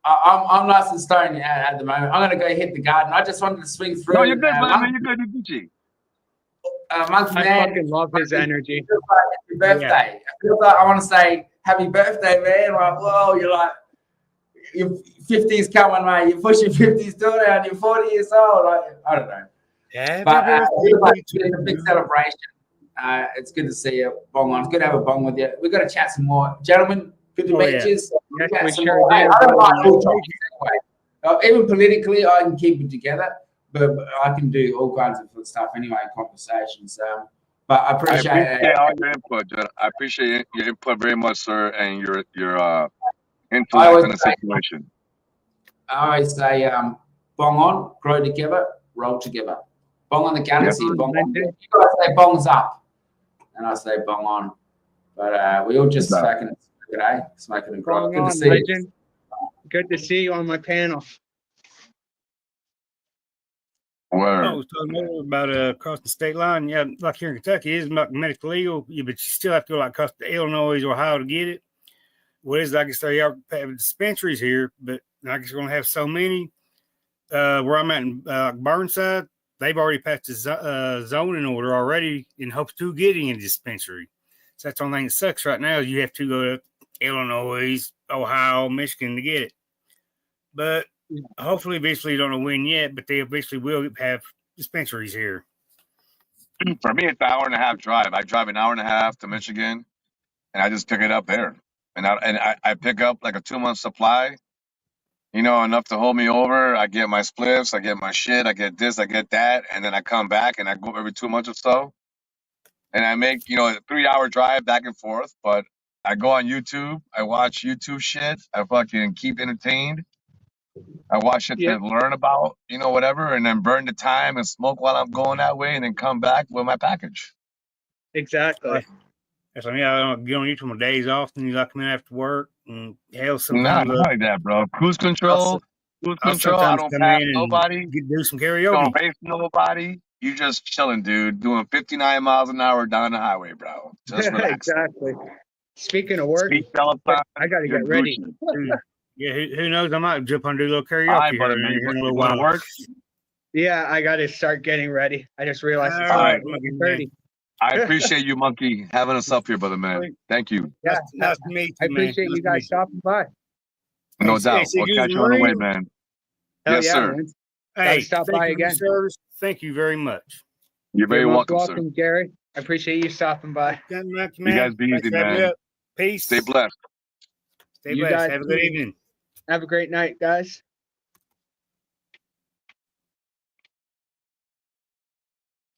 I'm nice and stone at the moment. I'm gonna go hit the garden. I just wanted to swing through. No, you're good, brother man. You're good. You're Gucci. I fucking love his energy. It feels like it's your birthday. It feels like I want to say happy birthday, man. Like, whoa, you're like, your 50s coming, mate. You're pushing 50s still down. You're 40 years old. Like, I don't know. Yeah, but it's a big celebration. It's good to see you, Bong on. It's good to have a bong with you. We've got to chat some more, gentlemen. Good to meet you. Yes, we sure do. I don't like all topics anyway. Even politically, I can keep it together, but I can do all kinds of stuff anyway, conversations. But I appreciate all your input. I appreciate your input very much, sir, and your influence in the situation. I always say, bong on, grow together, roll together. Bong on the galaxy, bong on. You guys say bongs up, and I say bong on. But we all just smoking today, smoking and growing. Good to see you. Good to see you on my panel. I Word. was talking more about across the state line. Yeah, like here in Kentucky, it is not medical legal, but you still have to go like across the Illinois or Ohio to get it. Well, it's like I say, y'all have dispensaries here, but I guess we're gonna have so many. Where I'm at in Burnside, they've already passed a zoning order already in hopes to getting a dispensary. So that's the only thing that sucks right now is you have to go to Illinois, Ohio, Michigan to get it. But hopefully, eventually, you don't know when yet, but they eventually will have dispensaries here. For me, it's an hour and a half drive. I drive an hour and a half to Michigan, and I just pick it up there. And I pick up like a 2 month supply, enough to hold me over. I get my spliffs, I get my shit, I get this, I get that, and then I come back and I go every 2 months or so. And I make, a 3 hour drive back and forth, but I go on YouTube, I watch YouTube shit, I fucking keep entertained. I watch it Yeah, to learn about, whatever, and then burn the time and smoke while I'm going that way and then come back with my package. exactly. That's what I mean. I don't get on YouTube on days off, and you like come in after work, and hell, Nah, sometimes not like that, bro. Cruise control, cruise I'll control. I sometimes don't come pass in and nobody. do some Don't karaoke. race nobody. You just chilling, dude. Doing 59 miles an hour down the highway, bro. Just relax. Exactly. Speaking of work, Speed Peloton. I got to You're get ready. Gucci. Yeah, who knows? I might jump on and do a little All karaoke right, brother, man. here in a You little going to while. work? Yeah, I got to start getting ready. I just realized it's All right. only Monkey 30. I appreciate you, Monkey, having us up here, brother, man. Thank you. Yeah, Nice to meet I you, man. appreciate Nice you to meet guys stopping by. No Hey, doubt. see We'll you, catch you on the way, Marine. man. Hell Yes, yeah, sir. man. Hey, stop thank by you for your again. service. Thank you very much. You're very You're most welcome, sir. welcome, Gary. I appreciate you stopping by. Good night, You man. guys be Thanks easy, for having me man. up. Peace. Stay blessed. Stay You blessed. guys Have a good too. evening. Have a great night, guys.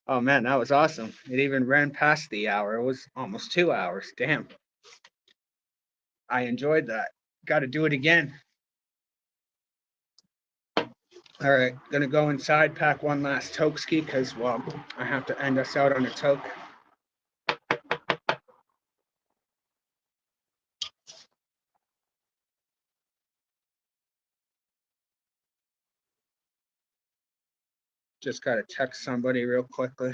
Oh man, that was awesome. It even ran past the hour. It was almost 2 hours. Damn. I enjoyed that. Got to do it again. All right, gonna go inside, pack one last toke ski because, well, I have to end us out on a toke. Just gotta text somebody real quickly.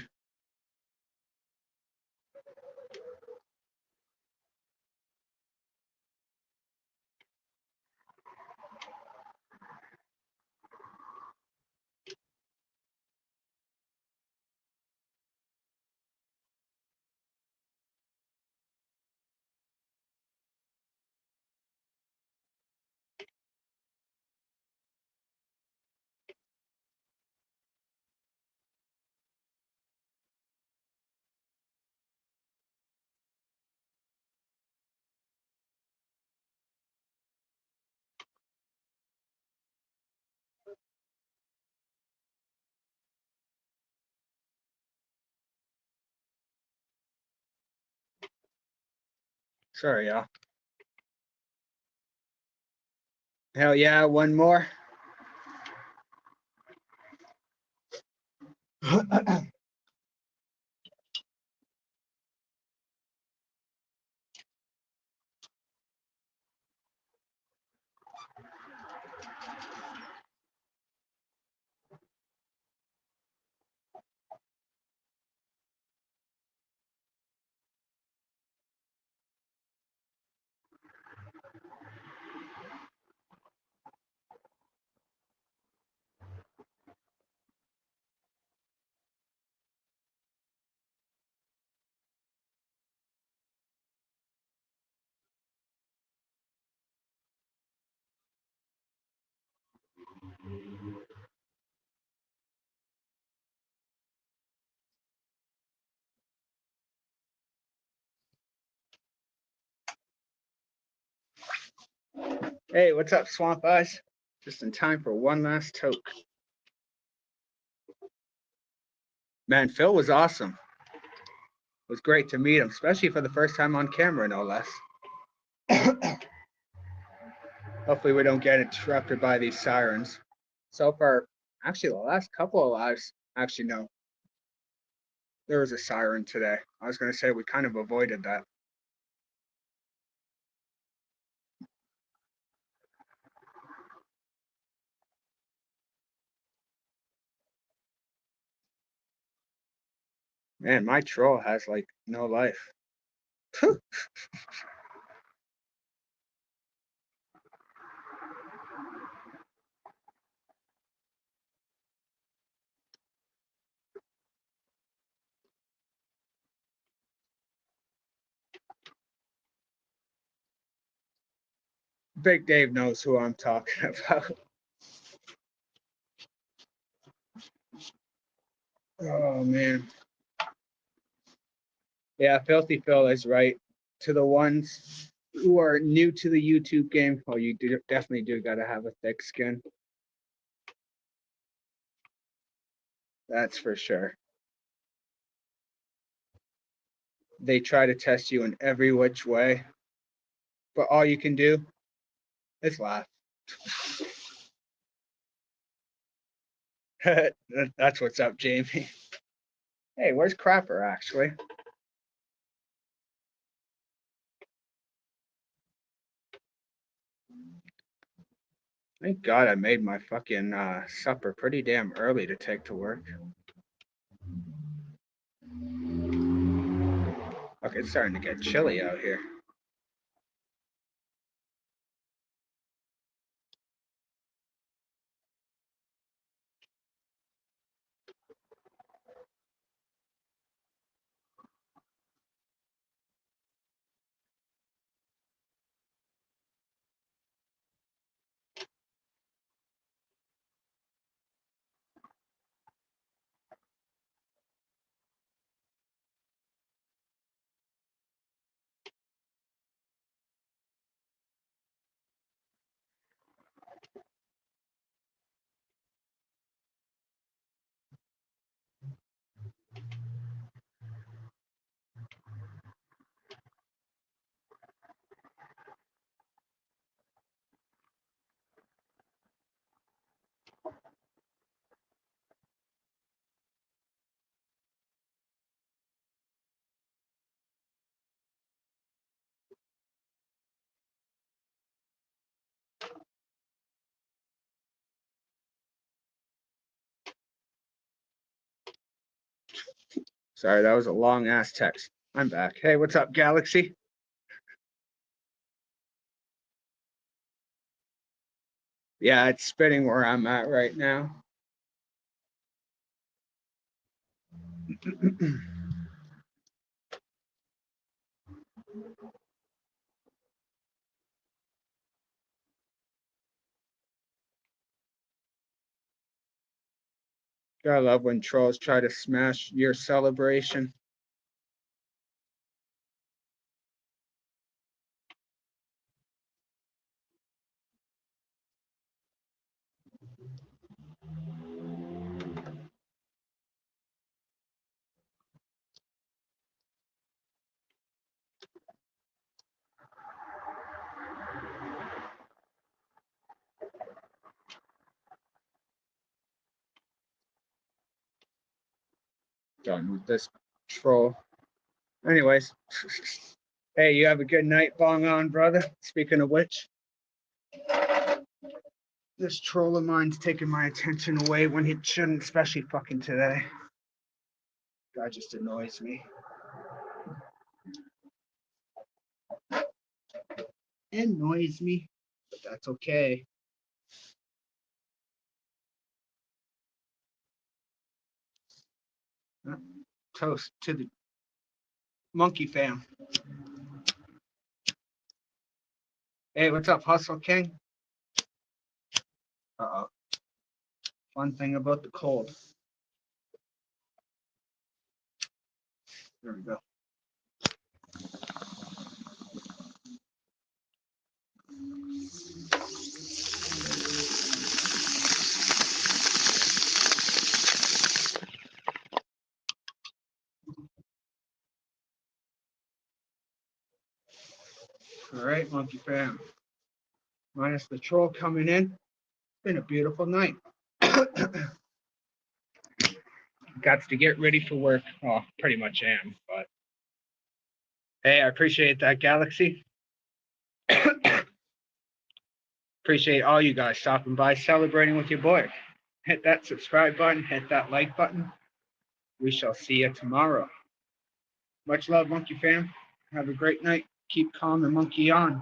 Sorry, y'all. Hell yeah, one more. Hey, what's up, Swamp Eyes? Just in time for one last toke. Man, Phil was awesome. It was great to meet him, especially for the first time on camera, no less. Hopefully we don't get interrupted by these sirens. So far, actually the last couple of lives, actually no. There was a siren today. I was gonna say we kind of avoided that. Man, my troll has like no life. Big Dave knows who I'm talking about. Oh man. Yeah, Filthy Phil is right. To the ones who are new to the YouTube game, oh, you definitely do got to have a thick skin. That's for sure. They try to test you in every which way, but all you can do is laugh. That's what's up, Jamie. Hey, where's Crapper actually? Thank God I made my fucking supper pretty damn early to take to work. Okay, it's starting to get chilly out here. Sorry, that was a long ass text. I'm back. Hey, what's up, Galaxy? Yeah, it's spinning where I'm at right now. I love when trolls try to smash your celebration. Done with this troll. Anyways, hey, you have a good night, Bong On, brother. Speaking of which, this troll of mine's taking my attention away when he shouldn't, especially fucking today. Guy just annoys me. Annoys me, but that's okay. Toast to the monkey fam. Hey, what's up, Hustle King? Uh-oh. Fun thing about the cold. There we go. All right, monkey fam. Minus the troll coming in. It's been a beautiful night. Got to get ready for work. Well, pretty much am, but hey, I appreciate that, Galaxy. Appreciate all you guys stopping by, celebrating with your boy. Hit that subscribe button, hit that like button. we shall see you tomorrow. Much love, Monkey fam. Have a great night. Keep calm and monkey on.